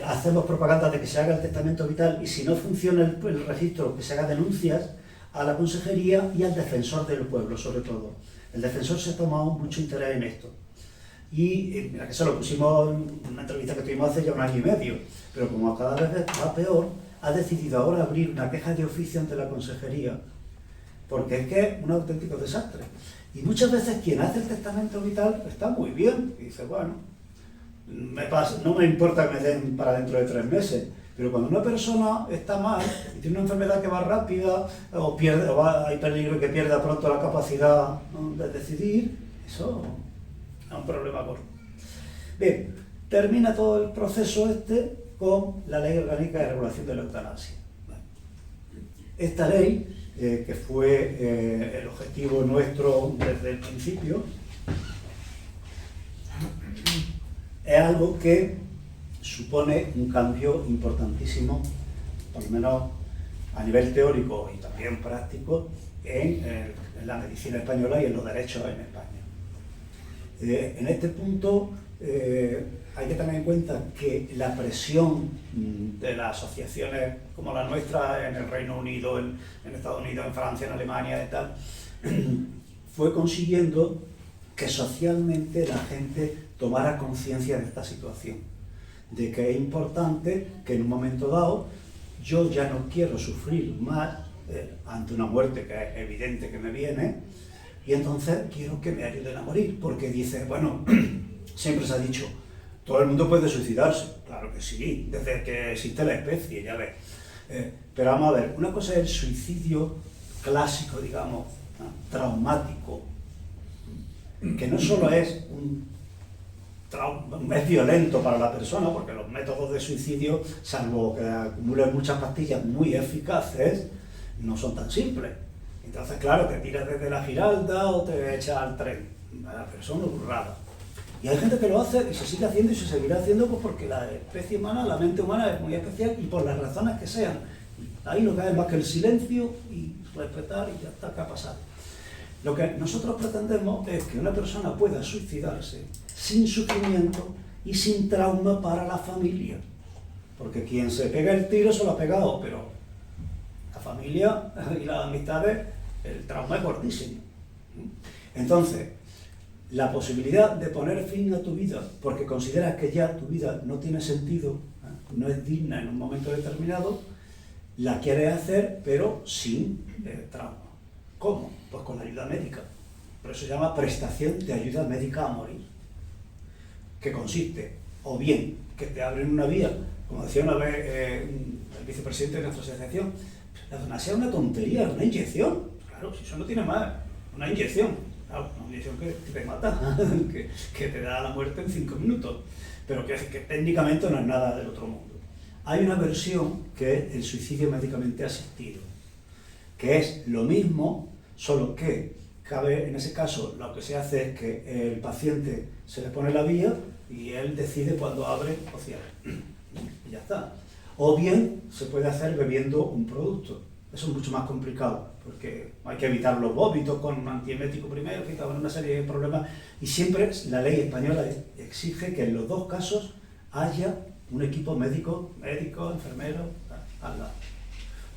hacemos propaganda de que se haga el testamento vital y si no funciona el registro, que se haga denuncias a la consejería y al defensor del pueblo, sobre todo. El defensor se ha tomado mucho interés en esto. Y mira que se lo pusimos en una entrevista que tuvimos hace ya 1 año y medio, pero como cada vez va peor, ha decidido ahora abrir una queja de oficio ante la consejería, porque es que es un auténtico desastre. Y muchas veces quien hace el testamento vital está muy bien, y dice, bueno, no me importa que me den para dentro de 3 meses, pero cuando una persona está mal y tiene una enfermedad que va rápida o hay peligro de que pierda pronto la capacidad, ¿no?, de decidir, eso es un problema gordo. Bien, termina todo el proceso con la Ley Orgánica de Regulación de la Eutanasia. Esta ley, que fue el objetivo nuestro desde el principio, es algo que supone un cambio importantísimo, por lo menos a nivel teórico y también práctico, en la medicina española y en los derechos en España. En este punto hay que tener en cuenta que la presión de las asociaciones como la nuestra en el Reino Unido, en Estados Unidos, en Francia, en Alemania y tal, fue consiguiendo que socialmente la gente tomara conciencia de esta situación, de que es importante que en un momento dado yo ya no quiero sufrir más ante una muerte que es evidente que me viene, y entonces quiero que me ayuden a morir, porque dice, bueno, siempre se ha dicho, todo el mundo puede suicidarse, claro que sí, desde que existe la especie, ya ves. Pero vamos a ver, una cosa es el suicidio clásico, digamos, ¿no?, traumático, que no solo es es violento para la persona, porque los métodos de suicidio, salvo que acumulen muchas pastillas muy eficaces, no son tan simples. Entonces, claro, te tiras desde la Giralda o te echas al tren, pero son una burrada. Y hay gente que lo hace y se sigue haciendo y se seguirá haciendo, pues porque la especie humana, la mente humana es muy especial y por las razones que sean. Ahí no cabe más que el silencio y respetar y ya está, ¿qué ha pasado? Lo que nosotros pretendemos es que una persona pueda suicidarse sin sufrimiento y sin trauma para la familia. Porque quien se pega el tiro se lo ha pegado, pero la familia y las amistades, el trauma es gordísimo. Entonces, la posibilidad de poner fin a tu vida porque consideras que ya tu vida no tiene sentido, no es digna en un momento determinado, la quieres hacer pero sin trauma. ¿Cómo? Pues con ayuda médica. Por eso se llama prestación de ayuda médica a morir, que consiste o bien que te abren una vía, como decía una vez el vicepresidente de nuestra asociación, la eutanasia es una tontería, una inyección. Claro, si eso no tiene más, una inyección. Claro, una inyección que te mata, que te da la muerte en 5 minutos, pero que técnicamente no es nada del otro mundo. Hay una versión que es el suicidio médicamente asistido, que es lo mismo, solo que cabe, en ese caso, lo que se hace es que el paciente se le pone la vía y él decide cuándo abre o cierra. Y ya está. O bien se puede hacer bebiendo un producto. Eso es mucho más complicado, porque hay que evitar los vómitos con un antiemético primero, una serie de problemas. Y siempre la ley española exige que en los 2 casos haya un equipo médico, enfermero, al lado.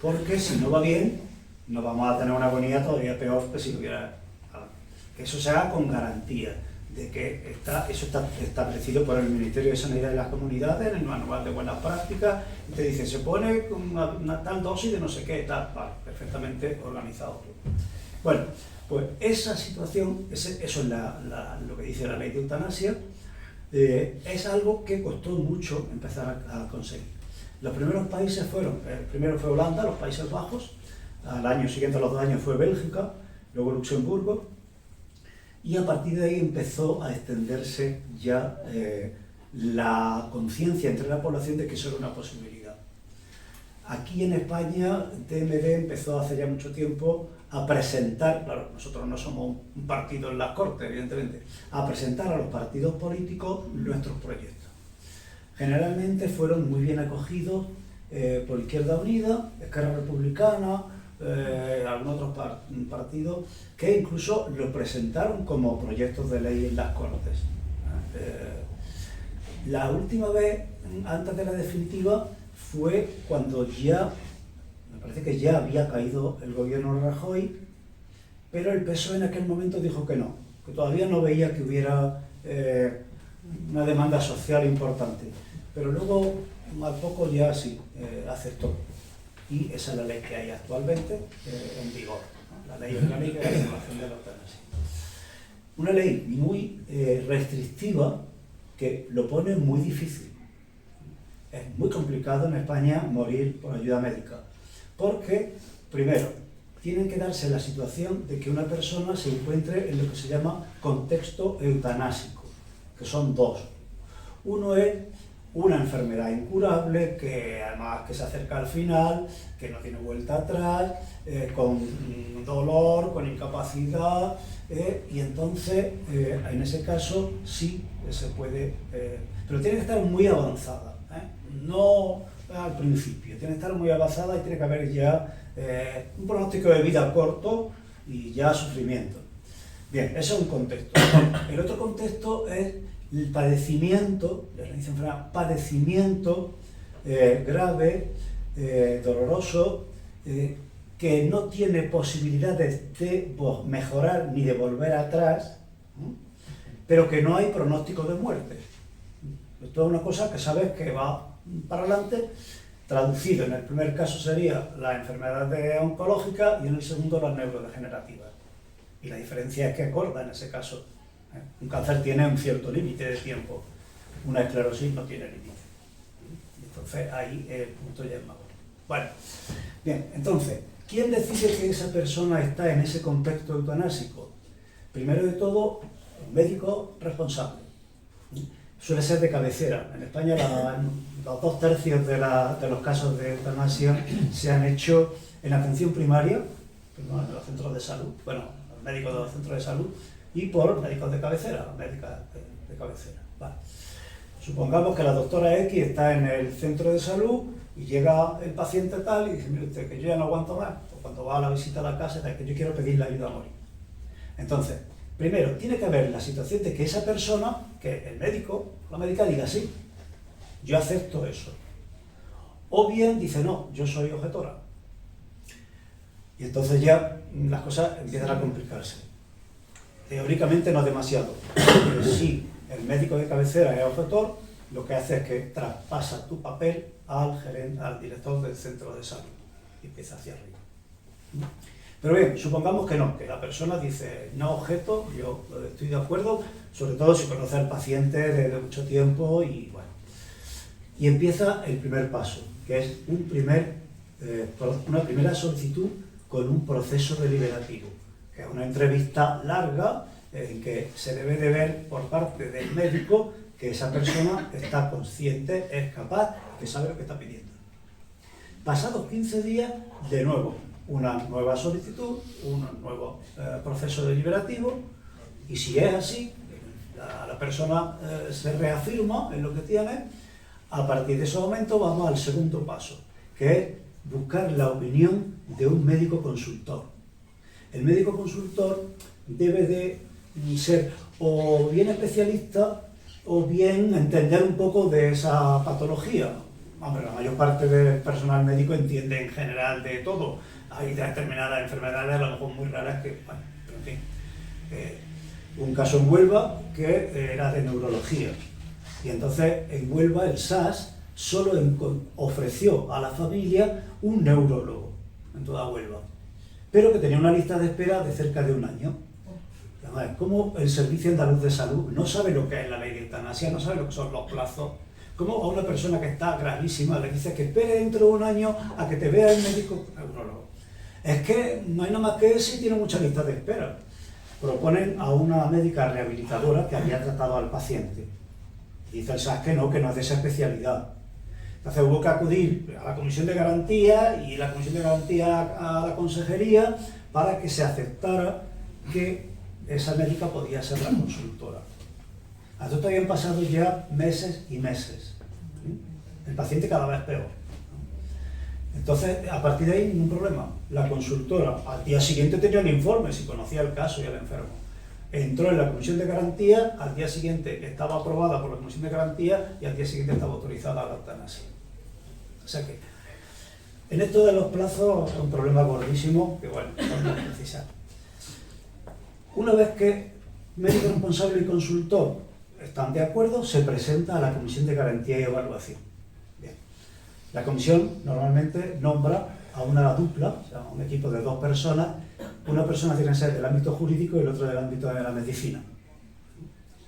Porque si no va bien, no vamos a tener una agonía todavía peor que si hubiera. Que eso se haga con garantía de que eso está establecido por el Ministerio de Sanidad de las Comunidades en el Manual de Buenas Prácticas, y te dice, se pone con una tal dosis de no sé qué, tal, vale, perfectamente organizado todo. Bueno, pues esa situación, eso es lo que dice la ley de eutanasia, es algo que costó mucho empezar a conseguir. Los primeros países primero fue Holanda, los Países Bajos, al año siguiente, a los 2 años, fue Bélgica, luego Luxemburgo, y a partir de ahí empezó a extenderse ya la conciencia entre la población de que eso era una posibilidad. Aquí en España, TMD empezó hace ya mucho tiempo a presentar, claro, nosotros no somos un partido en las Cortes, evidentemente, a presentar a los partidos políticos nuestros proyectos. Generalmente fueron muy bien acogidos por Izquierda Unida, Esquerra Republicana, algunos otros partidos que incluso lo presentaron como proyectos de ley en las Cortes. La última vez, antes de la definitiva, fue cuando ya, me parece que ya había caído el gobierno de Rajoy, pero el PSOE en aquel momento dijo que no, que todavía no veía que hubiera una demanda social importante. Pero luego, al poco ya sí, aceptó. Y esa es la ley que hay actualmente en vigor, ¿no? La ley orgánica de la regulación de la eutanasia. Una ley muy restrictiva que lo pone muy difícil. Es muy complicado en España morir por ayuda médica, porque, primero, tienen que darse la situación de que una persona se encuentre en lo que se llama contexto eutanásico, que son dos. Uno es una enfermedad incurable, que además que se acerca al final, que no tiene vuelta atrás, con dolor, con incapacidad, y entonces en ese caso sí se puede, pero tiene que estar muy avanzada, no al principio, tiene que estar muy avanzada y tiene que haber ya un pronóstico de vida corto y ya sufrimiento. Bien, ese es un contexto. El otro contexto es el padecimiento, padecimiento grave, doloroso, que no tiene posibilidades de mejorar ni de volver atrás, pero que no hay pronóstico de muerte. Esto es una cosa que sabes que va para adelante. Traducido, en el primer caso sería la enfermedad oncológica y en el segundo las neurodegenerativas. Y la diferencia es que acorda en ese caso. Un cáncer tiene un cierto límite de tiempo, una esclerosis no tiene límite. Entonces ahí el punto ya es más bueno. Bueno, bien, entonces, ¿quién decide que esa persona está en ese contexto eutanásico? Primero de todo, un médico responsable. Suele ser de cabecera. En España los 2/3 de los casos de eutanasia se han hecho en la atención primaria, en los centros de salud, bueno, los médicos de los centros de salud, y por médicos de cabecera, médicas de cabecera. Vale. Supongamos que la doctora X está en el centro de salud y llega el paciente tal y dice, mire usted, que yo ya no aguanto más. Pues cuando va a la visita a la casa es que yo quiero pedirle ayuda a morir. Entonces, primero, tiene que haber la situación de que esa persona, que el médico, la médica diga sí, yo acepto eso. O bien dice no, yo soy objetora. Y entonces ya las cosas empiezan a complicarse. Teóricamente no es demasiado, pero si el médico de cabecera es objetor, lo que hace es que traspasa tu papel al director del centro de salud y empieza hacia arriba. Pero bien, supongamos que no, que la persona dice no objeto, yo estoy de acuerdo, sobre todo si conoce al paciente desde mucho tiempo y bueno. Y empieza el primer paso, que es una primera solicitud con un proceso deliberativo, que es una entrevista larga en que se debe de ver por parte del médico que esa persona está consciente, es capaz, que sabe lo que está pidiendo. Pasados 15 días, de nuevo, una nueva solicitud, un nuevo proceso deliberativo, y si es así, la persona se reafirma en lo que tiene, a partir de ese momento vamos al segundo paso, que es buscar la opinión de un médico consultor. El médico consultor debe de ser o bien especialista o bien entender un poco de esa patología. Hombre, la mayor parte del personal médico entiende en general de todo. Hay determinadas enfermedades, a lo mejor muy raras, que, bueno, pero en fin. Un caso en Huelva que era de neurología. Y entonces en Huelva el SAS solo ofreció a la familia un neurólogo en toda Huelva, pero que tenía una lista de espera de cerca de un año. Además, como el Servicio Andaluz de Salud no sabe lo que es la ley de eutanasia, no sabe lo que son los plazos, como a una persona que está gravísima le dice que espere dentro de un año a que te vea el médico neurólogo. Es que no hay nada más que eso y tiene mucha lista de espera. Proponen a una médica rehabilitadora que había tratado al paciente. Y dice el SAS que no es de esa especialidad. Entonces hubo que acudir a la Comisión de Garantía y la Comisión de Garantía a la Consejería para que se aceptara que esa médica podía ser la consultora. A esto habían pasado ya meses y meses. El paciente cada vez peor. Entonces, a partir de ahí, ningún problema. La consultora al día siguiente tenía el informe, si conocía el caso y el enfermo. entró en la Comisión de Garantía, al día siguiente estaba aprobada por la Comisión de Garantía y al día siguiente estaba autorizada la eutanasia. O sea que, en esto de los plazos es un problema gordísimo que, bueno, podemos precisar. Una vez que médico responsable y consultor están de acuerdo, se presenta a la Comisión de Garantía y Evaluación. Bien. La comisión normalmente nombra a una dupla, o sea, un equipo de 2 personas. Una persona tiene que ser del ámbito jurídico y el otro del ámbito de la medicina.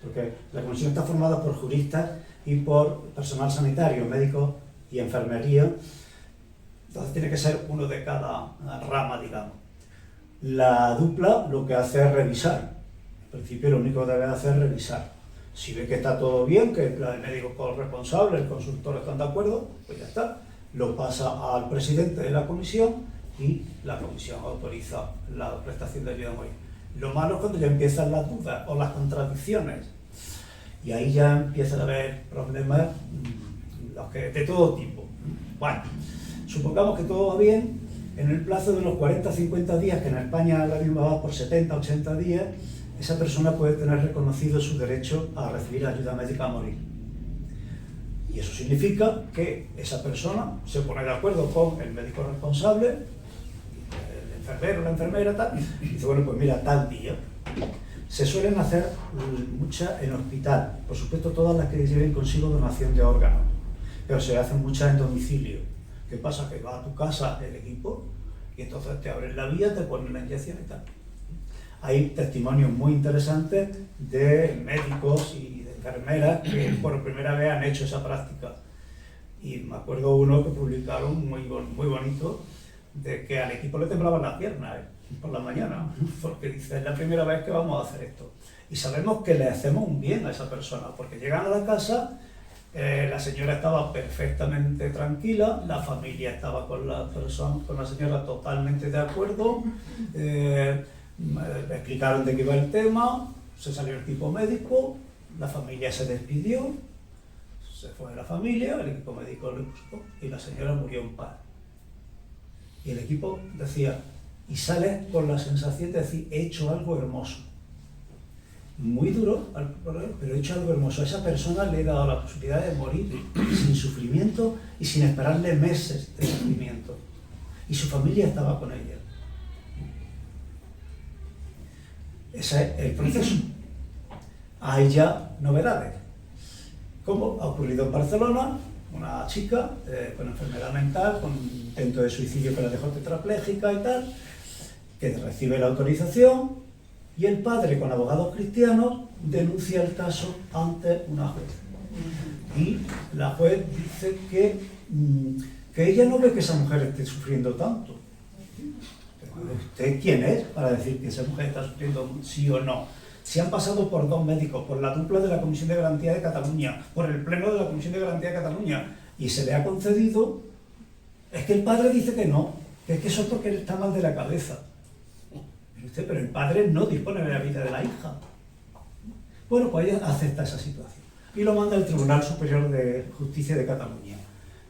Porque la comisión está formada por juristas y por personal sanitario, médicos y enfermería. Entonces tiene que ser uno de cada rama, digamos. La dupla lo que hace es revisar. En principio lo único que debe hacer es revisar. Si ve que está todo bien, que el médico responsable, el consultor están de acuerdo, pues ya está. Lo pasa al presidente de la comisión y la comisión autoriza la prestación de ayuda a morir. Lo malo es cuando ya empiezan las dudas o las contradicciones. Y ahí ya empiezan a haber problemas de todo tipo. Bueno, supongamos que todo va bien. En el plazo de los 40-50 días, que en España la misma va por 70-80 días, esa persona puede tener reconocido su derecho a recibir ayuda médica a morir. Y eso significa que esa persona se pone de acuerdo con el médico responsable, el enfermero, la enfermera, tal, y dice, bueno, pues mira, tal día. Se suelen hacer muchas en hospital, por supuesto todas las que lleven consigo donación de órganos, pero se hacen muchas en domicilio. ¿Qué pasa? Que va a tu casa el equipo y entonces te abren la vía, te ponen la inyección y tal. Hay testimonios muy interesantes de médicos y de enfermeras que por primera vez han hecho esa práctica. Y me acuerdo uno que publicaron muy bonito, de que al equipo le temblaban las piernas por la mañana, porque dice, es la primera vez que vamos a hacer esto. Y sabemos que le hacemos un bien a esa persona, porque llegan a la casa, la señora estaba perfectamente tranquila, la familia estaba con la señora totalmente de acuerdo, me explicaron de qué iba el tema, se salió el equipo médico, la familia se despidió, se fue la familia, el equipo médico lo buscó y la señora murió en paz. Y el equipo decía, y sale con la sensación de decir, he hecho algo hermoso. Muy duro, pero he hecho algo hermoso. A esa persona le he dado la posibilidad de morir sin sufrimiento y sin esperarle meses de sufrimiento. Y su familia estaba con ella. Ese es el proceso. Hay ya novedades. Como ha ocurrido en Barcelona, una chica con enfermedad mental, con intento de suicidio que la dejó tetrapléjica y tal, que recibe la autorización y el padre, con abogados cristianos, denuncia el caso ante una juez. Y la juez dice que ella no ve que esa mujer esté sufriendo tanto. ¿Usted quién es para decir que esa mujer está sufriendo sí o no? Si han pasado por 2 médicos, por la dupla de la Comisión de Garantía de Cataluña, por el pleno de la Comisión de Garantía de Cataluña, y se le ha concedido, es que el padre dice que no, que es que eso es porque él está mal de la cabeza. Pero el padre no dispone de la vida de la hija. Bueno, pues ella acepta esa situación y lo manda al Tribunal Superior de Justicia de Cataluña.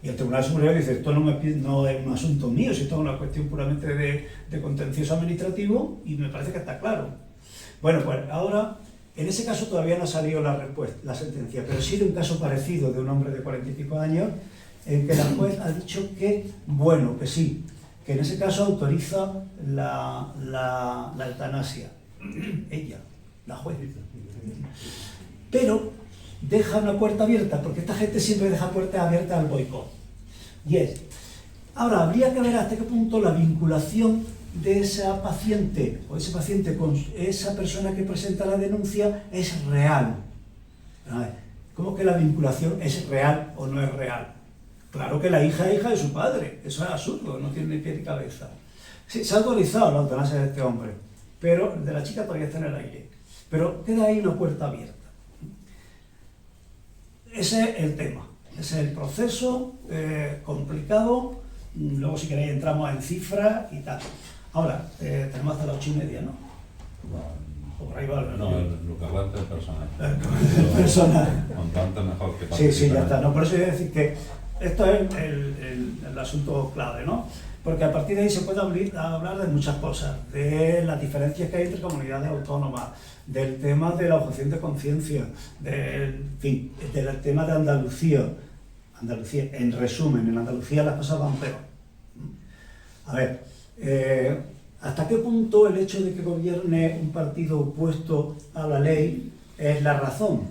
Y el Tribunal Superior dice, esto no es un asunto mío, esto es una cuestión puramente de contencioso administrativo y me parece que está claro. Bueno, pues ahora, en ese caso todavía no ha salido la sentencia, pero sí de un caso parecido de un hombre de 40 y pico años, en que la juez ha dicho que, bueno, que sí, que en ese caso autoriza la eutanasia. Ella, la juez. Pero deja una puerta abierta, porque esta gente siempre deja puertas abiertas al boicot. Y es, ahora, habría que ver hasta qué punto la vinculación de esa paciente o ese paciente con esa persona que presenta la denuncia es real. A ver, ¿cómo que la vinculación es real o no es real? Claro que la hija es hija de su padre, eso es absurdo, no tiene ni pie ni cabeza. Sí, se ha autorizado la eutanasia de este hombre, pero el de la chica todavía está en el aire. Pero queda ahí una puerta abierta. Ese es el tema, ese es el proceso complicado. Luego, si queréis, entramos en cifras y tal. Ahora, tenemos hasta las 8:30, ¿no? O por ahí va. No, lo que aguanta el personal. El personal. Cuanto antes mejor que Sí, ya está. No, por eso voy a decir que esto es el asunto clave, ¿no? Porque a partir de ahí se puede hablar de muchas cosas, de las diferencias que hay entre comunidades autónomas, del tema de la objeción de conciencia, en fin, del tema de Andalucía. Andalucía, en resumen, en Andalucía las cosas van peor. A ver, ¿hasta qué punto el hecho de que gobierne un partido opuesto a la ley es la razón?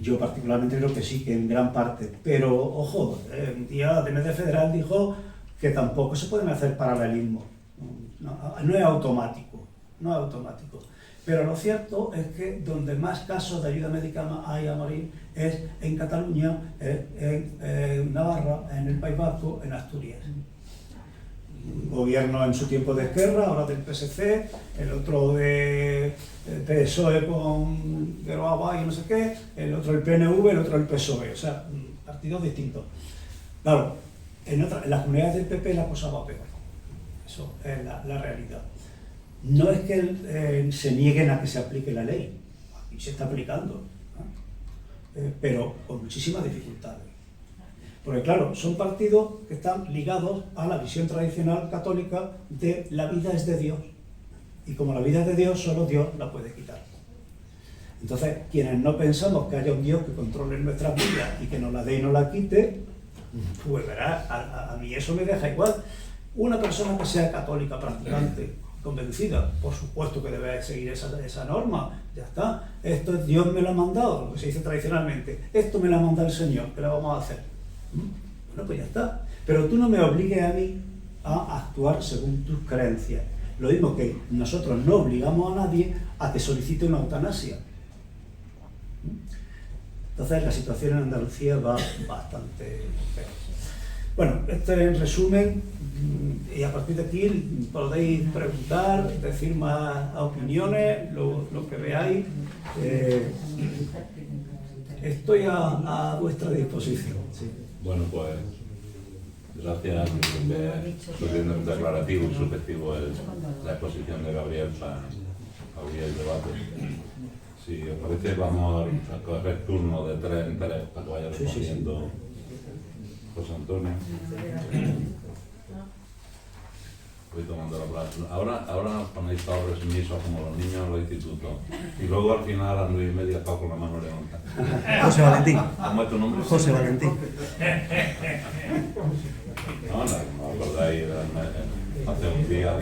Yo particularmente creo que sí, que en gran parte. Pero, ojo, un día DMD Federal dijo que tampoco se pueden hacer paralelismos. No es automático, no es automático. Pero lo cierto es que donde más casos de ayuda médica hay a morir es en Cataluña, en Navarra, en el País Vasco, en Asturias. Gobierno en su tiempo de Esquerra, ahora del PSC, el otro de PSOE con Geroa y no sé qué, el otro el PNV, el otro el PSOE, o sea, partidos distintos. Claro, en las comunidades del PP la cosa va peor, eso es la realidad. No es que se nieguen a que se aplique la ley, aquí se está aplicando, ¿no? Pero con muchísimas dificultades. Porque claro, son partidos que están ligados a la visión tradicional católica de la vida es de Dios. Y como la vida es de Dios, solo Dios la puede quitar. Entonces, quienes no pensamos que haya un Dios que controle nuestras vidas y que nos la dé y nos la quite, pues verás, a mí eso me deja igual. Una persona que sea católica, practicante, convencida, por supuesto que debe seguir esa norma, ya está. Esto es Dios me lo ha mandado, lo que se dice tradicionalmente. Esto me lo ha mandado el Señor, ¿qué le vamos a hacer? Bueno, pues ya está. Pero tú no me obligues a mí a actuar según tus creencias. Lo mismo que nosotros no obligamos a nadie a que solicite una eutanasia. Entonces la situación en Andalucía va bastante peor. Bueno, esto es en resumen, y a partir de aquí podéis preguntar, decir más opiniones, lo que veáis. Estoy a vuestra disposición. Sí. Bueno, pues gracias. Suficientemente aclarativo y subjetivo la exposición de Gabriel para abrir el debate. Si os parece, vamos a coger turno de 3 en 3 para que vaya respondiendo José Antonio. Voy tomando la palabra. Ahora os ponéis todos resumisos como los niños en los institutos. Y luego al final a las 9:30 está con la mano levantada. José Valentín. ¿Cómo es tu nombre? José Valentín. No acordáis, hace unos días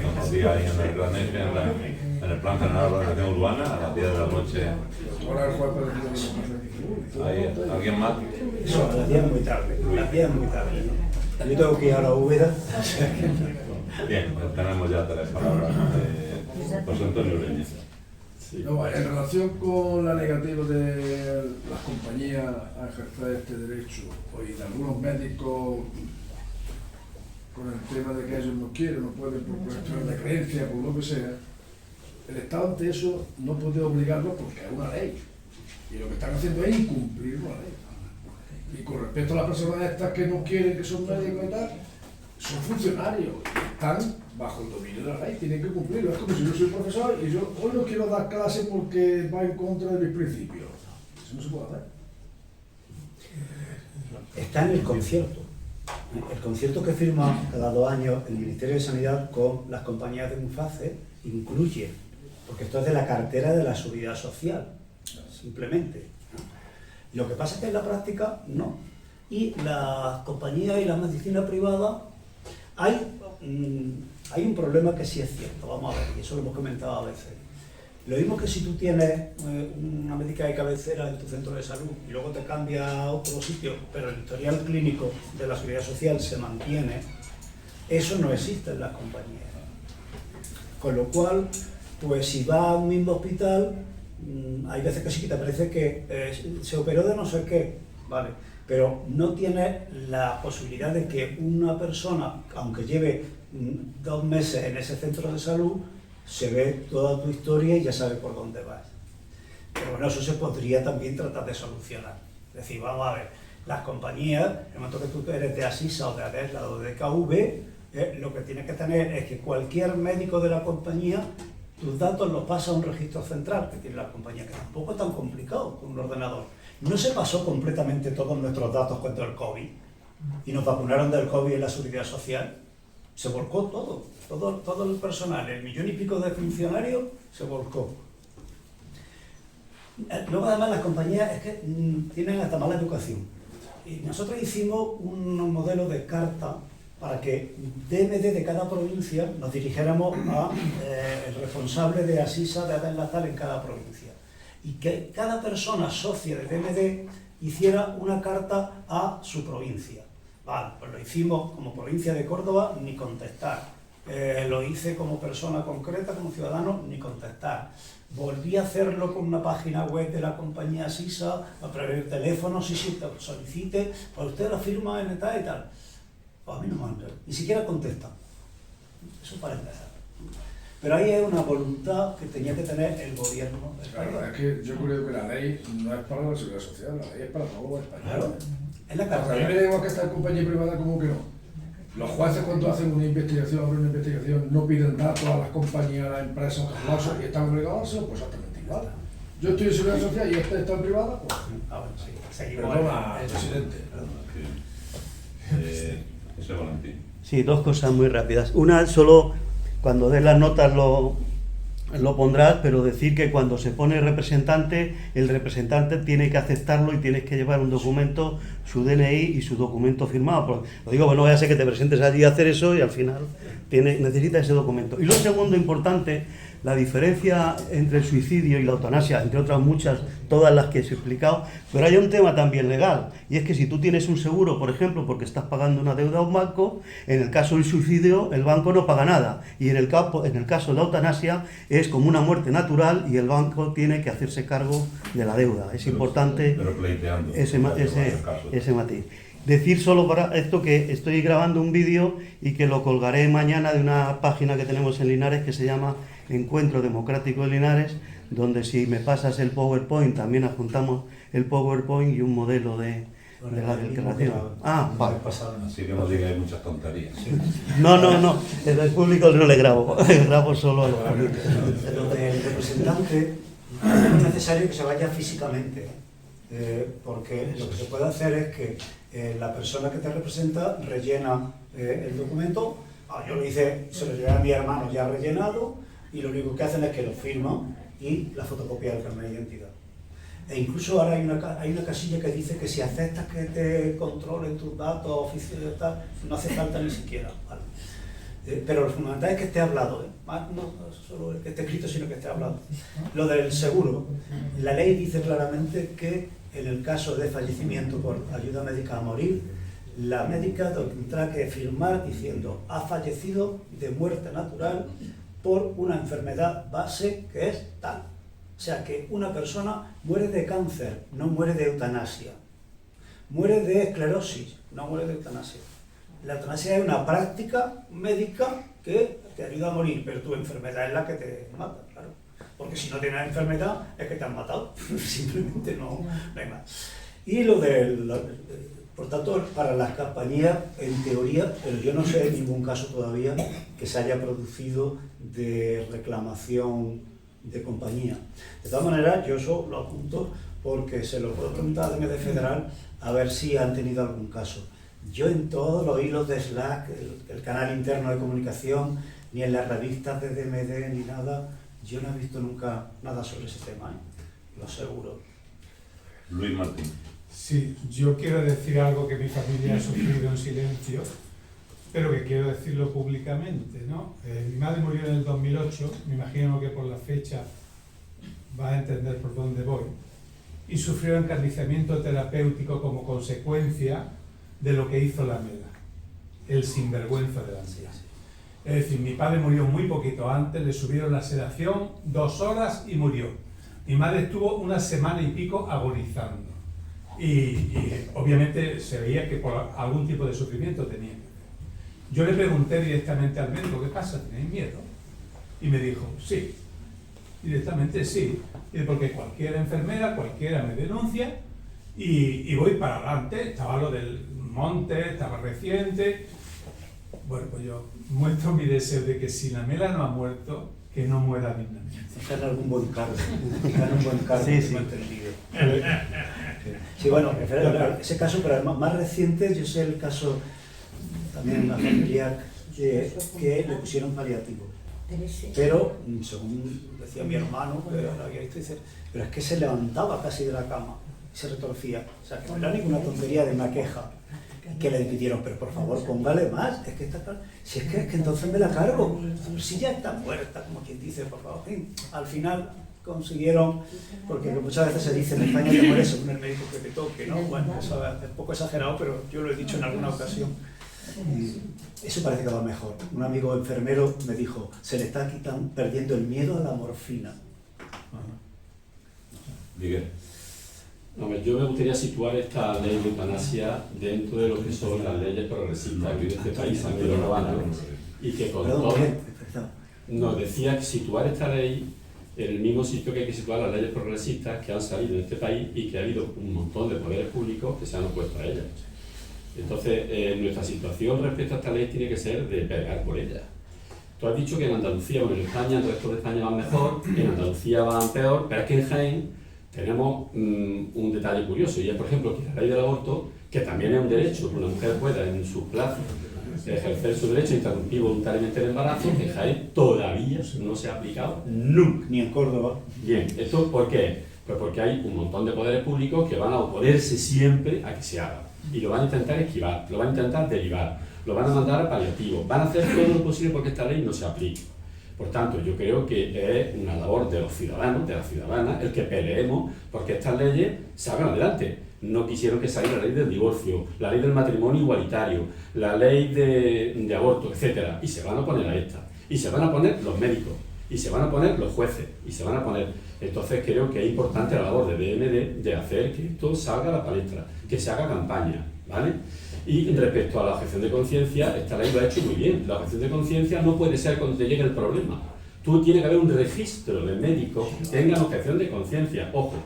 ahí en el Gran Eje, en el Plan General de Organización Urbana, a las 10 de la noche. ¿Alguien más? Eso, a las 10 es muy tarde. Las 10 es muy tarde, ¿no? Yo tengo que ir ahora a Úbeda. Bien, pues tenemos ya 3 palabras. José Antonio Ureña. Sí. No, en relación con la negativa de las compañías a ejercer este derecho, y de algunos médicos con el tema de que ellos no quieren, no pueden por cuestiones de creencia, por lo que sea, el Estado ante eso no puede obligarlos porque es una ley. Y lo que están haciendo es incumplir la ley. Y con respecto a las personas estas que no quieren, que son médicos y tal, son funcionarios, están bajo el dominio de la ley, tienen que cumplirlo. Es como si yo soy profesor y yo hoy no quiero dar clase porque va en contra de mis principios. Eso no se puede hacer. Está en el concierto. El concierto que firma cada 2 años el Ministerio de Sanidad con las compañías de Muface incluye, porque esto es de la cartera de la Seguridad Social, simplemente. Lo que pasa es que en la práctica no. Y las compañías y la medicina privada, hay un problema que sí es cierto, vamos a ver, y eso lo hemos comentado a veces. Lo mismo que si tú tienes una médica de cabecera en tu centro de salud y luego te cambias a otro sitio, pero el historial clínico de la Seguridad Social se mantiene, eso no existe en las compañías. Con lo cual, pues si vas a un mismo hospital, hay veces que sí que te parece que se operó de no sé qué, vale, pero no tienes la posibilidad de que una persona, aunque lleve 2 meses en ese centro de salud, se ve toda tu historia y ya sabe por dónde vas. Pero bueno, eso se podría también tratar de solucionar. Es decir, vamos a ver, las compañías, en el momento que tú eres de Asisa o de Adesla o de DKV, lo que tienes que tener es que cualquier médico de la compañía, tus datos los pasa a un registro central que tiene la compañía, que tampoco es tan complicado con un ordenador. No se pasó completamente todos nuestros datos cuando el COVID, y nos vacunaron del COVID en la Seguridad Social, se volcó todo el personal, el 1,5 millones de funcionarios se volcó. Luego además las compañías es que tienen hasta mala educación. Y nosotros hicimos un modelo de carta para que DMD de cada provincia nos dirigiéramos a el responsable de Asisa de Adenlatal en cada provincia. Y que cada persona socia de DMD hiciera una carta a su provincia. Vale, pues lo hicimos como provincia de Córdoba, ni contestar. Lo hice como persona concreta, como ciudadano, ni contestar. Volví a hacerlo con una página web de la compañía SISA, a través del teléfono, sí, te solicite, pues usted la firma en tal y tal. Pues a mí no me han ni siquiera contesta. Eso para empezar. Pero ahí hay una voluntad que tenía que tener el gobierno. Claro, es que yo creo que la ley no es para la seguridad social, la ley es para todos los españoles. Claro, es la A mí me cartera. da igual que esta compañía privada como que no. Los jueces cuando hacen una investigación, abren una investigación, no piden datos a las compañías, a las empresas, y están obligados a hacerlo, pues exactamente igual. Yo estoy en seguridad social y esta está en privada, pues... Ah, bueno, sí, seguimos. Perdona, presidente. Ese Valentín. Sí, dos cosas muy rápidas. Una, solo cuando des las notas lo pondrás, pero decir que cuando se pone representante, el representante tiene que aceptarlo y tienes que llevar un documento, su DNI y su documento firmado. Porque, lo digo, bueno, vaya a ser que te presentes allí a hacer eso y al final necesitas ese documento. Y lo segundo importante, la diferencia entre el suicidio y la eutanasia, entre otras muchas, todas las que os he explicado, pero hay un tema también legal, y es que si tú tienes un seguro, por ejemplo, porque estás pagando una deuda a un banco, en el caso del suicidio el banco no paga nada, y en el caso de la eutanasia es como una muerte natural y el banco tiene que hacerse cargo de la deuda. Es importante pero pleiteando, ese matiz. Decir solo para esto que estoy grabando un vídeo y que lo colgaré mañana de una página que tenemos en Linares que se llama Encuentro Democrático de Linares, donde si me pasas el PowerPoint también adjuntamos el PowerPoint y un modelo de la declaración. Ah, vale. Así que no digáis muchas tonterías. No, el público no le grabo, le grabo solo a los políticos. Lo del representante no es necesario que se vaya físicamente, porque lo que se puede hacer es que la persona que te representa rellena el documento. Yo lo hice, se lo llevé a mi hermano ya rellenado, y lo único que hacen es que lo firman y la fotocopia del carnet de identidad. E incluso ahora hay una casilla que dice que si aceptas que te controlen tus datos oficiales y tal, no hace falta ni siquiera, ¿vale? Pero lo fundamental es que esté hablado, no solo que esté escrito, sino que esté hablado. Lo del seguro, la ley dice claramente que en el caso de fallecimiento por ayuda médica a morir, la médica tendrá que firmar diciendo ha fallecido de muerte natural por una enfermedad base que es tal. O sea que una persona muere de cáncer, no muere de eutanasia. Muere de esclerosis, no muere de eutanasia. La eutanasia es una práctica médica que te ayuda a morir, pero tu enfermedad es la que te mata, claro. Porque si no tienes enfermedad es que te han matado, simplemente no hay más. Y lo del... Por tanto, para las compañías, en teoría, pero yo no sé de ningún caso todavía que se haya producido de reclamación de compañía. De todas maneras, yo eso lo apunto porque se lo puedo preguntar a DMD Federal a ver si han tenido algún caso. Yo en todos los hilos de Slack, el canal interno de comunicación, ni en las revistas de DMD ni nada, yo no he visto nunca nada sobre ese tema, lo aseguro. Luis Martín. Sí, yo quiero decir algo que mi familia ha sufrido en silencio, pero que quiero decirlo públicamente, ¿no? Mi madre murió en el 2008, me imagino que por la fecha va a entender por dónde voy, y sufrió encarnizamiento terapéutico como consecuencia de lo que hizo la MELA, el sinvergüenza de la MELA. Es decir, mi padre murió muy poquito antes, le subieron la sedación 2 horas y murió. Mi madre estuvo 1 semana y pico agonizando. Y obviamente se veía que por algún tipo de sufrimiento tenía. Yo le pregunté directamente al médico, ¿qué pasa? ¿Tenéis miedo? Y me dijo, sí. Directamente sí. Y porque cualquier enfermera, cualquiera me denuncia y voy para adelante. Estaba lo del monte, estaba reciente. Bueno, pues yo muestro mi deseo de que si la MELA no ha muerto, que no muera dignamente. Está en algún buen cargo. Está en un buen cargo, Sí, sí. tengo entendido. Sí, bueno, ese caso, pero más reciente, yo sé el caso también de una familiar que le pusieron paliativo. Pero, según decía mi hermano, que lo había visto, dice, pero es que se levantaba casi de la cama y se retorcía. O sea, que no era ninguna tontería de una queja. Que le pidieron, pero por favor, póngale más. Es que está claro. Si es que entonces me la cargo. Pero si ya está muerta, como quien dice, por favor. Al final consiguieron, porque muchas veces se dice en España te mueres según el médico que te toque, ¿no? Bueno, eso es un poco exagerado, pero yo lo he dicho en alguna ocasión. Y eso parece que va mejor. Un amigo enfermero me dijo, se le está perdiendo el miedo a la morfina. Miguel. No, yo me gustaría situar esta ley de eutanasia dentro de lo que son las leyes progresistas que en este país han ido robando y que con todo... No, decía que situar esta ley en el mismo sitio que hay que situar las leyes progresistas que han salido en este país y que ha habido un montón de poderes públicos que se han opuesto a ellas. Entonces, nuestra situación respecto a esta ley tiene que ser de pelear por ella. Tú has dicho que en Andalucía, bueno, en España, en el resto de España van mejor, en Andalucía van peor, pero es que en Jaén tenemos un detalle curioso, y es, por ejemplo, que la ley del aborto, que también es un derecho, que una mujer pueda en sus plazos ejercer su derecho a interrumpir voluntariamente el embarazo, que en Jaén todavía no se ha aplicado nunca. Ni en Córdoba. Bien, ¿esto por qué? Pues porque hay un montón de poderes públicos que van a oponerse siempre a que se haga. Y lo van a intentar esquivar, lo van a intentar derivar, lo van a mandar a paliativo, van a hacer todo lo posible porque esta ley no se aplique. Por tanto, yo creo que es una labor de los ciudadanos, de las ciudadanas, el que peleemos porque estas leyes salgan adelante. No quisieron que saliera la ley del divorcio, la ley del matrimonio igualitario, la ley de aborto, etc. Y se van a poner a esta. Y se van a poner los médicos, y se van a poner los jueces, y se van a poner... Entonces creo que es importante la labor de DMD de hacer que esto salga a la palestra, que se haga campaña, ¿vale? Y respecto a la objeción de conciencia, esta ley lo ha hecho muy bien. La objeción de conciencia no puede ser cuando te llegue el problema. Tú tienes que haber un registro de médicos que tengan objeción de conciencia, ojo.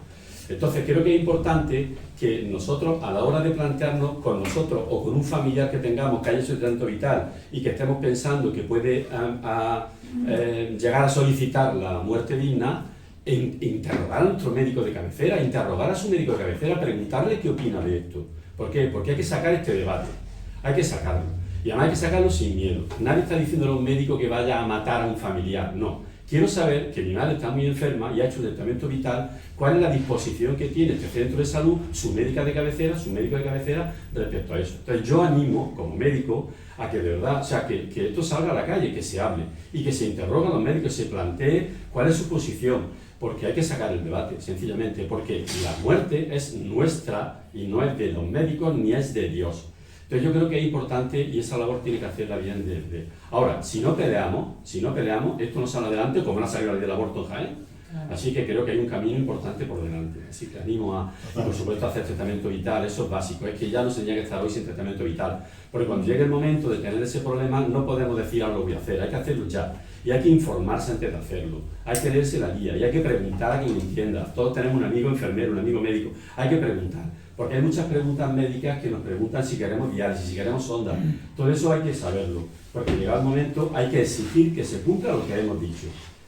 Entonces creo que es importante que nosotros, a la hora de plantearnos con nosotros o con un familiar que tengamos que haya hecho tratamiento vital y que estemos pensando que puede llegar a solicitar la muerte digna, interrogar a nuestro médico de cabecera, interrogar a su médico de cabecera, preguntarle qué opina de esto. ¿Por qué? Porque hay que sacar este debate, hay que sacarlo. Y además hay que sacarlo sin miedo. Nadie está diciendo a un médico que vaya a matar a un familiar, no. Quiero saber que mi madre está muy enferma y ha hecho un tratamiento vital, cuál es la disposición que tiene este centro de salud, su médica de cabecera, su médico de cabecera, respecto a eso. Entonces yo animo, como médico, a que de verdad, o sea, que esto salga a la calle, que se hable y que se interrogue a los médicos, se plantee cuál es su posición, porque hay que sacar el debate, sencillamente, porque la muerte es nuestra y no es de los médicos ni es de Dios. Entonces yo creo que es importante y esa labor tiene que hacerla bien desde... Ahora, si no peleamos, esto no sale adelante como no ha salido la ley del aborto en Jaén. Así que creo que hay un camino importante por delante. Así que animo a, y por supuesto, a hacer tratamiento vital, eso es básico. Es que ya no se tenía que estar hoy sin tratamiento vital. Porque cuando llegue el momento de tener ese problema, no podemos decir ahora lo voy a hacer, hay que hacerlo ya. Y hay que informarse antes de hacerlo. Hay que leerse la guía y hay que preguntar a quien lo entienda. Todos tenemos un amigo enfermero, un amigo médico. Hay que preguntar. Porque hay muchas preguntas médicas que nos preguntan si queremos diálisis, si queremos sonda. Todo eso hay que saberlo. Porque llegado el momento hay que exigir que se cumpla lo que hemos dicho.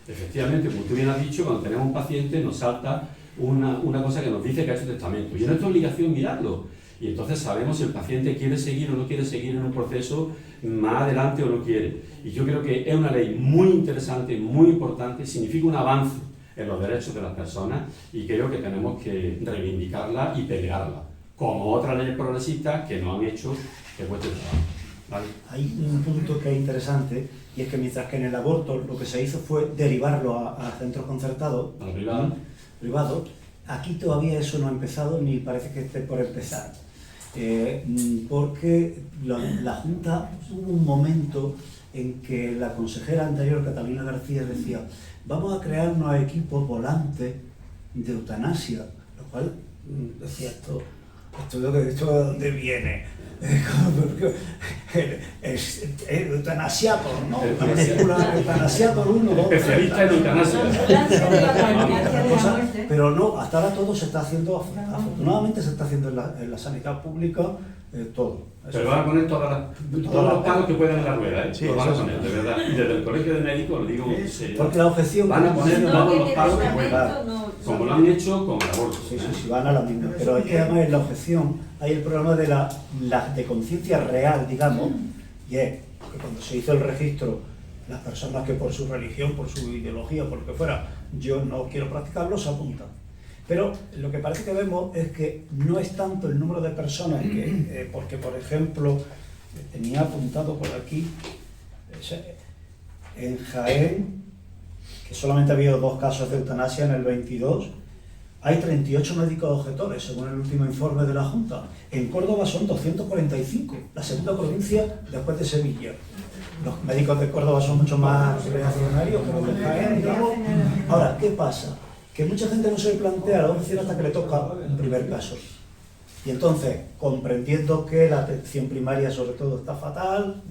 Efectivamente, como tú bien has dicho, cuando tenemos un paciente nos salta una cosa que nos dice que ha hecho testamento. Y es nuestra obligación mirarlo. Y entonces sabemos si el paciente quiere seguir o no quiere seguir en un proceso más adelante o no quiere. Y yo creo que es una ley muy interesante, muy importante, significa un avance en los derechos de las personas y creo que tenemos que reivindicarla y pelearla, como otras leyes progresistas que no han hecho que cueste trabajo. ¿Vale? Hay un punto que es interesante y es que mientras que en el aborto lo que se hizo fue derivarlo a centros concertados, a lo privado, aquí todavía eso no ha empezado ni parece que esté por empezar. Porque la Junta hubo un momento en que la consejera anterior, Catalina García, decía vamos a crear unos equipos volantes de eutanasia, lo cual decía esto de dónde viene. Eutanasiator, ¿no? La película Eutanasiator 1, 2, especialista en eutanasia. Pero no, hasta ahora todo se está haciendo, afortunadamente se está haciendo en la sanidad pública, todo. Pero van a poner todos los palos que puedan en la rueda, ¿eh? Sí, los van a poner, de verdad. Y desde el colegio de médicos, lo digo en serio. Porque la objeción... Van a poner todos los palos que testamento puedan. no como lo han hecho con el aborto. Sí, van a la misma. Pero es que además en la objeción hay el problema de la de conciencia real, digamos, y es que cuando se hizo el registro, las personas que por su religión, por su ideología, por lo que fuera, yo no quiero practicarlo, se apuntan. Pero lo que parece que vemos es que no es tanto el número de personas que, porque por ejemplo, tenía apuntado por aquí, en Jaén, que solamente ha habido 2 casos de eutanasia en el 22, hay 38 médicos objetores, según el último informe de la Junta. En Córdoba son 245, la segunda provincia después de Sevilla. Los médicos de Córdoba son mucho más reaccionarios que los de Jaén, digamos. Ahora, ¿qué pasa? Que mucha gente no se plantea la opción hasta que le toca un primer caso. Y entonces, comprendiendo que la atención primaria sobre todo está fatal,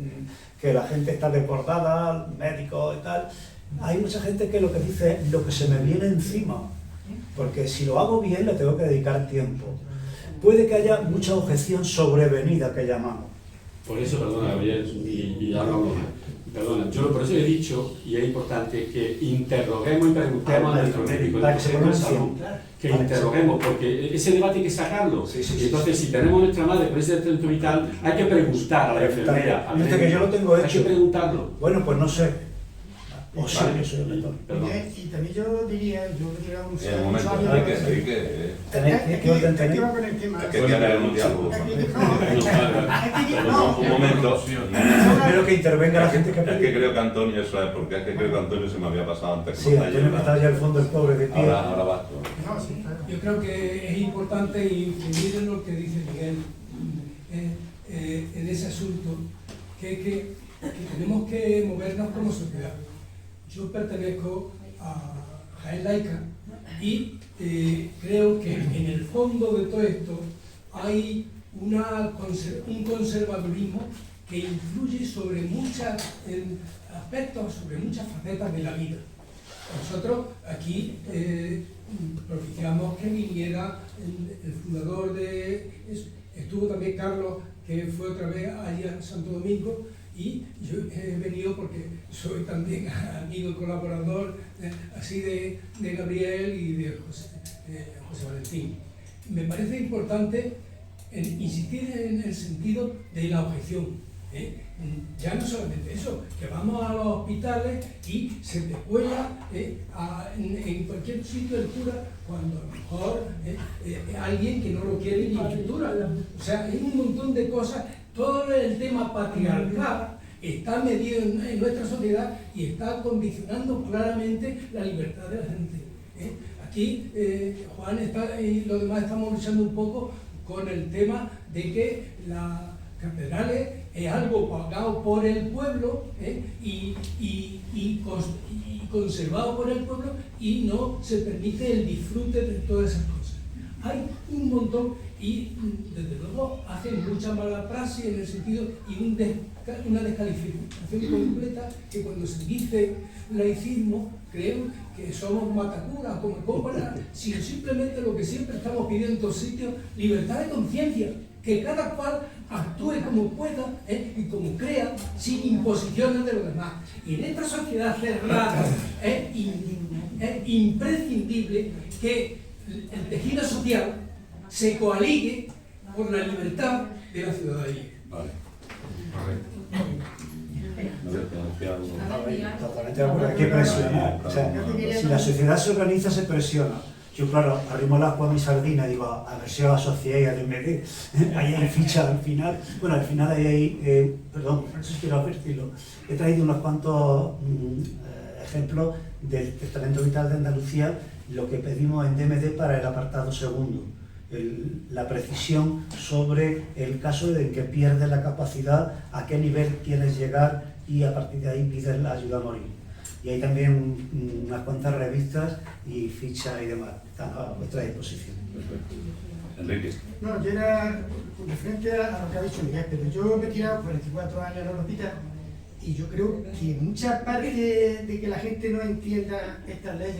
que la gente está desbordada, médicos y tal, hay mucha gente que lo que dice es lo que se me viene encima, porque si lo hago bien le tengo que dedicar tiempo. Puede que haya mucha objeción sobrevenida que llamamos. Por eso, perdona, Gabriel, y hablamos. Perdona, yo por eso he dicho, y es importante, que interroguemos y preguntemos a nuestros médicos de salud, que interroguemos, porque ese debate hay que sacarlo. Y entonces, si tenemos nuestra madre con ese centro vital, hay que preguntar a la enfermera. Dice que yo lo tengo hecho. Hay que preguntarlo. Bueno, pues no sé. O sí, Vale. yo soy el mentor. Perdón. Y también yo diría un Un momento, hay que ¿Qué orden tenéis? hay que tener un diálogo. Un momento. Espero que intervenga la gente que Es que creo que Antonio, eso es porque es que creo que Antonio se me había pasado antes. Sí, Antonio que está allá al fondo, el pobre de pie. Ahora vas tú. Yo creo que es importante incidir en lo que dice Miguel en ese asunto, que tenemos que movernos como sociedad. Yo pertenezco a Jaén Laica y creo que en el fondo de todo esto hay un conservadurismo que influye sobre muchos aspectos, sobre muchas facetas de la vida. Nosotros aquí propiciamos que viniera el fundador estuvo también Carlos, que fue otra vez allá en Santo Domingo, y yo he venido porque soy también amigo y colaborador así de Gabriel y de José Valentín. Me parece importante insistir en el sentido de la objeción. Ya no solamente eso, que vamos a los hospitales y se te cuela en cualquier sitio el cura cuando a lo mejor alguien que no lo quiere ni escritura. O sea, hay un montón de cosas. Todo el tema patriarcal está medido en nuestra sociedad y está condicionando claramente la libertad de la gente. Aquí Juan y los demás estamos luchando un poco con el tema de que las catedrales es algo pagado por el pueblo y conservado por el pueblo, y no se permite el disfrute de todas esas cosas. Hay un montón, y desde luego hacen mucha mala praxis en el sentido y una descalificación completa, que cuando se dice laicismo creen que somos matacuras, como cómplices, sino simplemente lo que siempre estamos pidiendo en todos sitios: libertad de conciencia, que cada cual actúe como pueda y como crea, sin imposiciones de los demás. Y en esta sociedad cerrada es imprescindible que el tejido social se coaligue por la libertad de la ciudadanía. Vale. Totalmente de acuerdo, hay que presionar. O sea, si la sociedad se organiza, se presiona. Yo, claro, arrimo el agua a mi sardina y digo, a ver si os asociéis al MD. Ahí hay ficha al final. Bueno, al final hay, perdón, eso quiero advertirlo. He traído unos cuantos ejemplos del Testamento Vital de Andalucía, lo que pedimos en DMD para el apartado segundo. La precisión sobre el caso de que pierdes la capacidad, a qué nivel quieres llegar, y a partir de ahí pides la ayuda a morir. Y hay también unas cuantas revistas y fichas y demás. Están a vuestra disposición. Enrique. No, yo era referente a lo que ha dicho Miguel, pero yo me he tirado 44 años en el hospital y yo creo que mucha parte de que la gente no entienda estas leyes,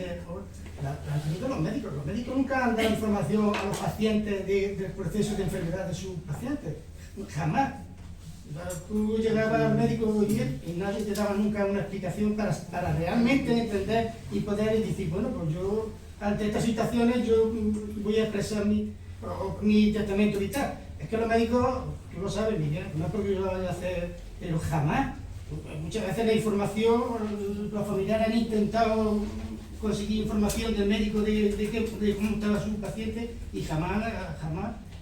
la entienden los médicos. Los médicos nunca han dado información a los pacientes del proceso de enfermedad de sus pacientes. Jamás. Tú llegabas al médico y nadie te daba nunca una explicación para realmente entender y poder decir, bueno, pues yo ante estas situaciones yo voy a expresar mi testamento vital. Es que los médicos, tú lo sabes, Miguel, no es porque yo lo vaya a hacer, pero jamás. Muchas veces la información, los familiares han intentado conseguir información del médico de cómo estaba su paciente y jamás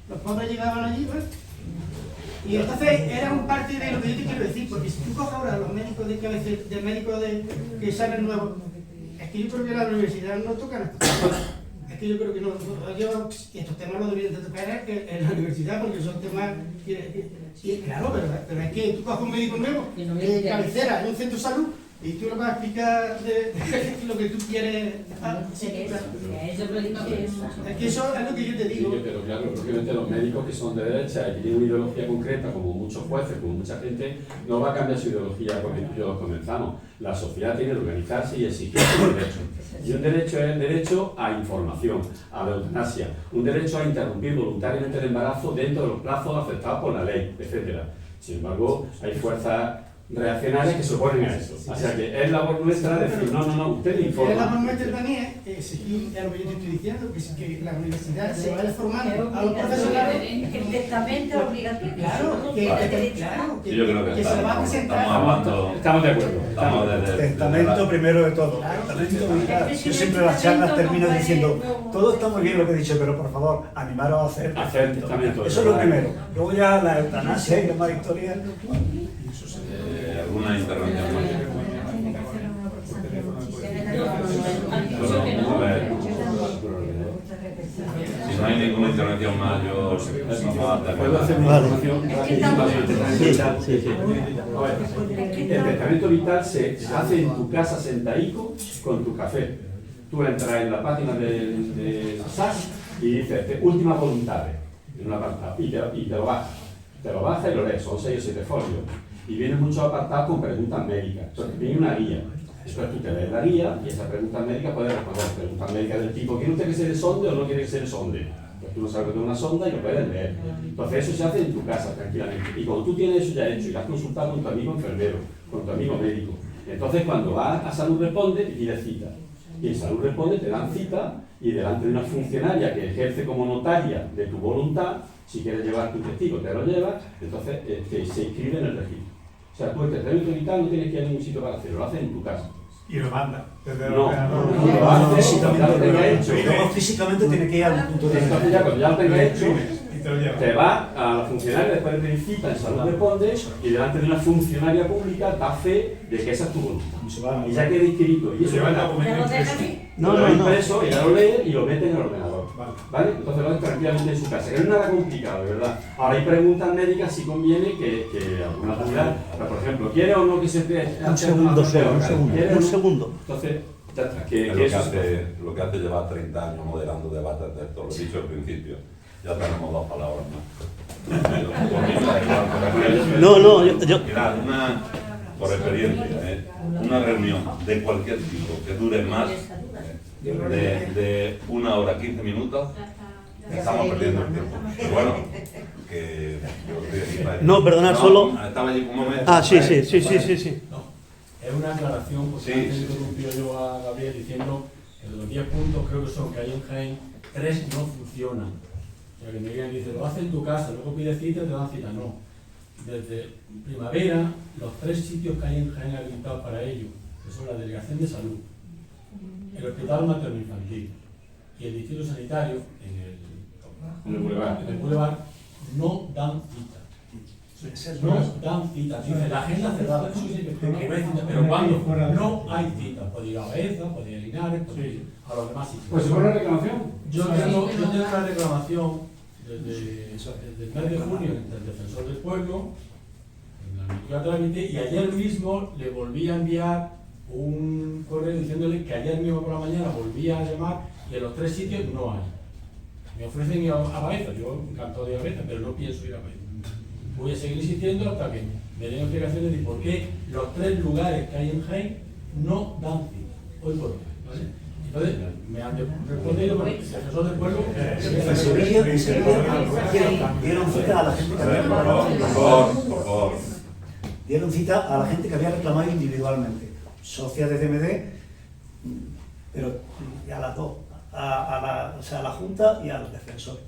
los pobres llegaban allí, ¿ves? Y entonces era un parte de lo que yo te quiero decir, porque si tú coges ahora a los médicos de cabecera, de médicos que salen nuevos, es que yo creo que la universidad no tocan estos temas. Es que yo creo que no, estos temas los deberían de tocar en la universidad, porque son temas y claro, pero es que tú coges un médico nuevo de cabecera en un centro de salud y tú le vas a explicar lo que tú quieres. Es que eso es lo que yo te digo. Sí, pero claro, lógicamente los médicos que son de derecha y que tienen una ideología concreta, como muchos jueces, como mucha gente, no va a cambiar su ideología porque tú y yo los comenzamos. La sociedad tiene que organizarse y exigir un derecho. Y un derecho es el derecho a información, a la eutanasia, un derecho a interrumpir voluntariamente el embarazo dentro de los plazos aceptados por la ley, etc. Sin embargo, hay fuerzas reaccionarias que se oponen a eso. O sea que es labor nuestra decir, no, usted informa. Es labor nuestra también, exigir, es lo que yo te estoy diciendo, que la universidad se vaya formando a los profesionales. El testamento es obligatorio. Claro, Sí, yo creo que se lo va a presentar. Estamos de acuerdo. Testamento primero de todo. Testamento vital. Yo siempre en las charlas termino diciendo, todo está muy bien lo que he dicho, pero por favor, animaros a hacer testamento. Eso es lo primero. Luego ya la eutanasia y demás historias. ¿Alguna intervención más? Si no hay ninguna intervención más, yo ¿Puedo hacer una información? Sí. El testamento vital se hace en tu casa sentadico con tu café. Tú entras en la página de SAS y dices última voluntad en un apartado y te lo bajas. Te lo bajas y lo lees, son 6 o 7 folios. Y vienen muchos apartados con preguntas médicas. Entonces viene una guía. Después tú te lees la guía y esas preguntas médicas puedes responder preguntas médicas del tipo ¿quiere usted que se le sonde o no quiere que se le sonde? Pues tú no sabes que es una sonda y lo puedes leer. Entonces eso se hace en tu casa tranquilamente. Y cuando tú tienes eso ya hecho y lo has consultado con tu amigo enfermero, con tu amigo médico, entonces cuando vas a Salud Responde te pides cita. Y en Salud Responde te dan cita y delante de una funcionaria que ejerce como notaria de tu voluntad, si quieres llevar tu testigo te lo llevas, entonces se inscribe en el registro. O sea, tú el testamento vital no tienes que ir a ningún sitio para hacerlo, lo haces en tu casa. Y lo manda. No, lo haces ya lo tengas hecho. Y luego físicamente tiene que ir al punto de Entonces ya cuando ya lo tengas hecho, Y te lo lleva. te vas a la funcionaria después de pedir cita en Salud Responde y delante de una funcionaria pública da fe de que esa es tu voluntad. Y ya queda inscrito. Y eso Lleva el queda documento impreso. lo impreso, ya lo lee y lo mete en el ordenador. ¿Vale? Entonces lo haces tranquilamente en su casa. Que no es nada complicado, de verdad. Ahora hay preguntas médicas si conviene que alguna comunidad, por ejemplo, ¿quiere o no que se te Un segundo solo, un segundo. Entonces, ya está. lo que hace llevar 30 años moderando debates de esto, lo he dicho al principio. Ya tenemos 2 palabras más. No, yo... Mirad, por experiencia, una reunión de cualquier tipo que dure más de 1 hora 15 minutos, estamos perdiendo el tiempo. Pero bueno, que... No, perdonad, solo... Estaba allí un momento. Ah, sí. No, es una aclaración, porque antes interrumpió yo a Gabriel diciendo que de los 10 puntos creo que son que hay en Jaén, 3 no funcionan. O sea, que Miguel dice, lo haces en tu casa, luego pides cita, te dan cita. No. Desde primavera, los 3 sitios que hay en Jaén habilitados para ello, que son la Delegación de Salud, el Hospital Materno Infantil y el Distrito Sanitario, en el Boulevard, no dan cita. No dan cita. Dice, la agenda cerrada. Eso sí, que no hay cita. Pero cuando no hay cita, puede ir a Baeza, puede ir a Linares, puede ir a los demás sitios. Pues si fuera una reclamación. Yo tengo una reclamación desde el mes de junio del Defensor del Pueblo, en la administración de trámite, y ayer mismo le volví a enviar un correo diciéndole que ayer mismo por la mañana volvía a llamar y en los 3 sitios no hay. Me ofrecen ir a Baeza, yo encantado de ir a Baeza, pero no pienso ir a Baeza. Voy a seguir insistiendo hasta que me den explicaciones de por qué los 3 lugares que hay en Jaén no dan cita, hoy por hoy. ¿Vale? Entonces, me han respondido porque el Defensor del Pueblo... Dieron cita a la gente que había reclamado. Dieron cita a la gente que había reclamado individualmente. Socias de CMD, pero a las 2. o sea, a la Junta y al defensor.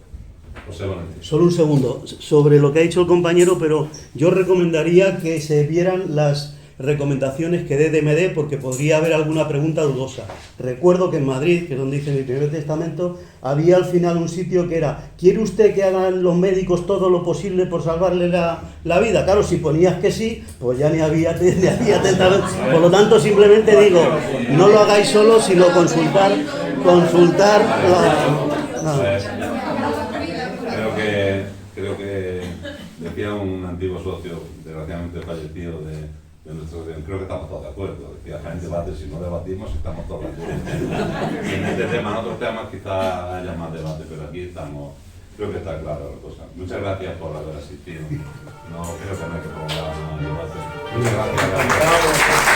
José Valentín. Solo un segundo, sobre lo que ha dicho el compañero, pero yo recomendaría que se vieran las recomendaciones que dé DMD, porque podría haber alguna pregunta dudosa. Recuerdo que en Madrid, que es donde dice mi primer testamento, había al final un sitio que era: ¿quiere usted que hagan los médicos todo lo posible por salvarle la vida? Claro, si ponías que sí, pues ya ni había testamento. Por lo tanto, simplemente digo, no lo hagáis solo, sino consultar Creo que decía un antiguo socio, desgraciadamente fallecido, de nuestra asociación, creo que estamos todos de acuerdo. Decía, en debate, si no debatimos, estamos todos de acuerdo. Y en este tema, en otros temas quizás haya más debate, pero aquí estamos, creo que está claro la cosa. Muchas gracias por haber asistido. No creo que no hay que prolongar más debate. Muchas gracias.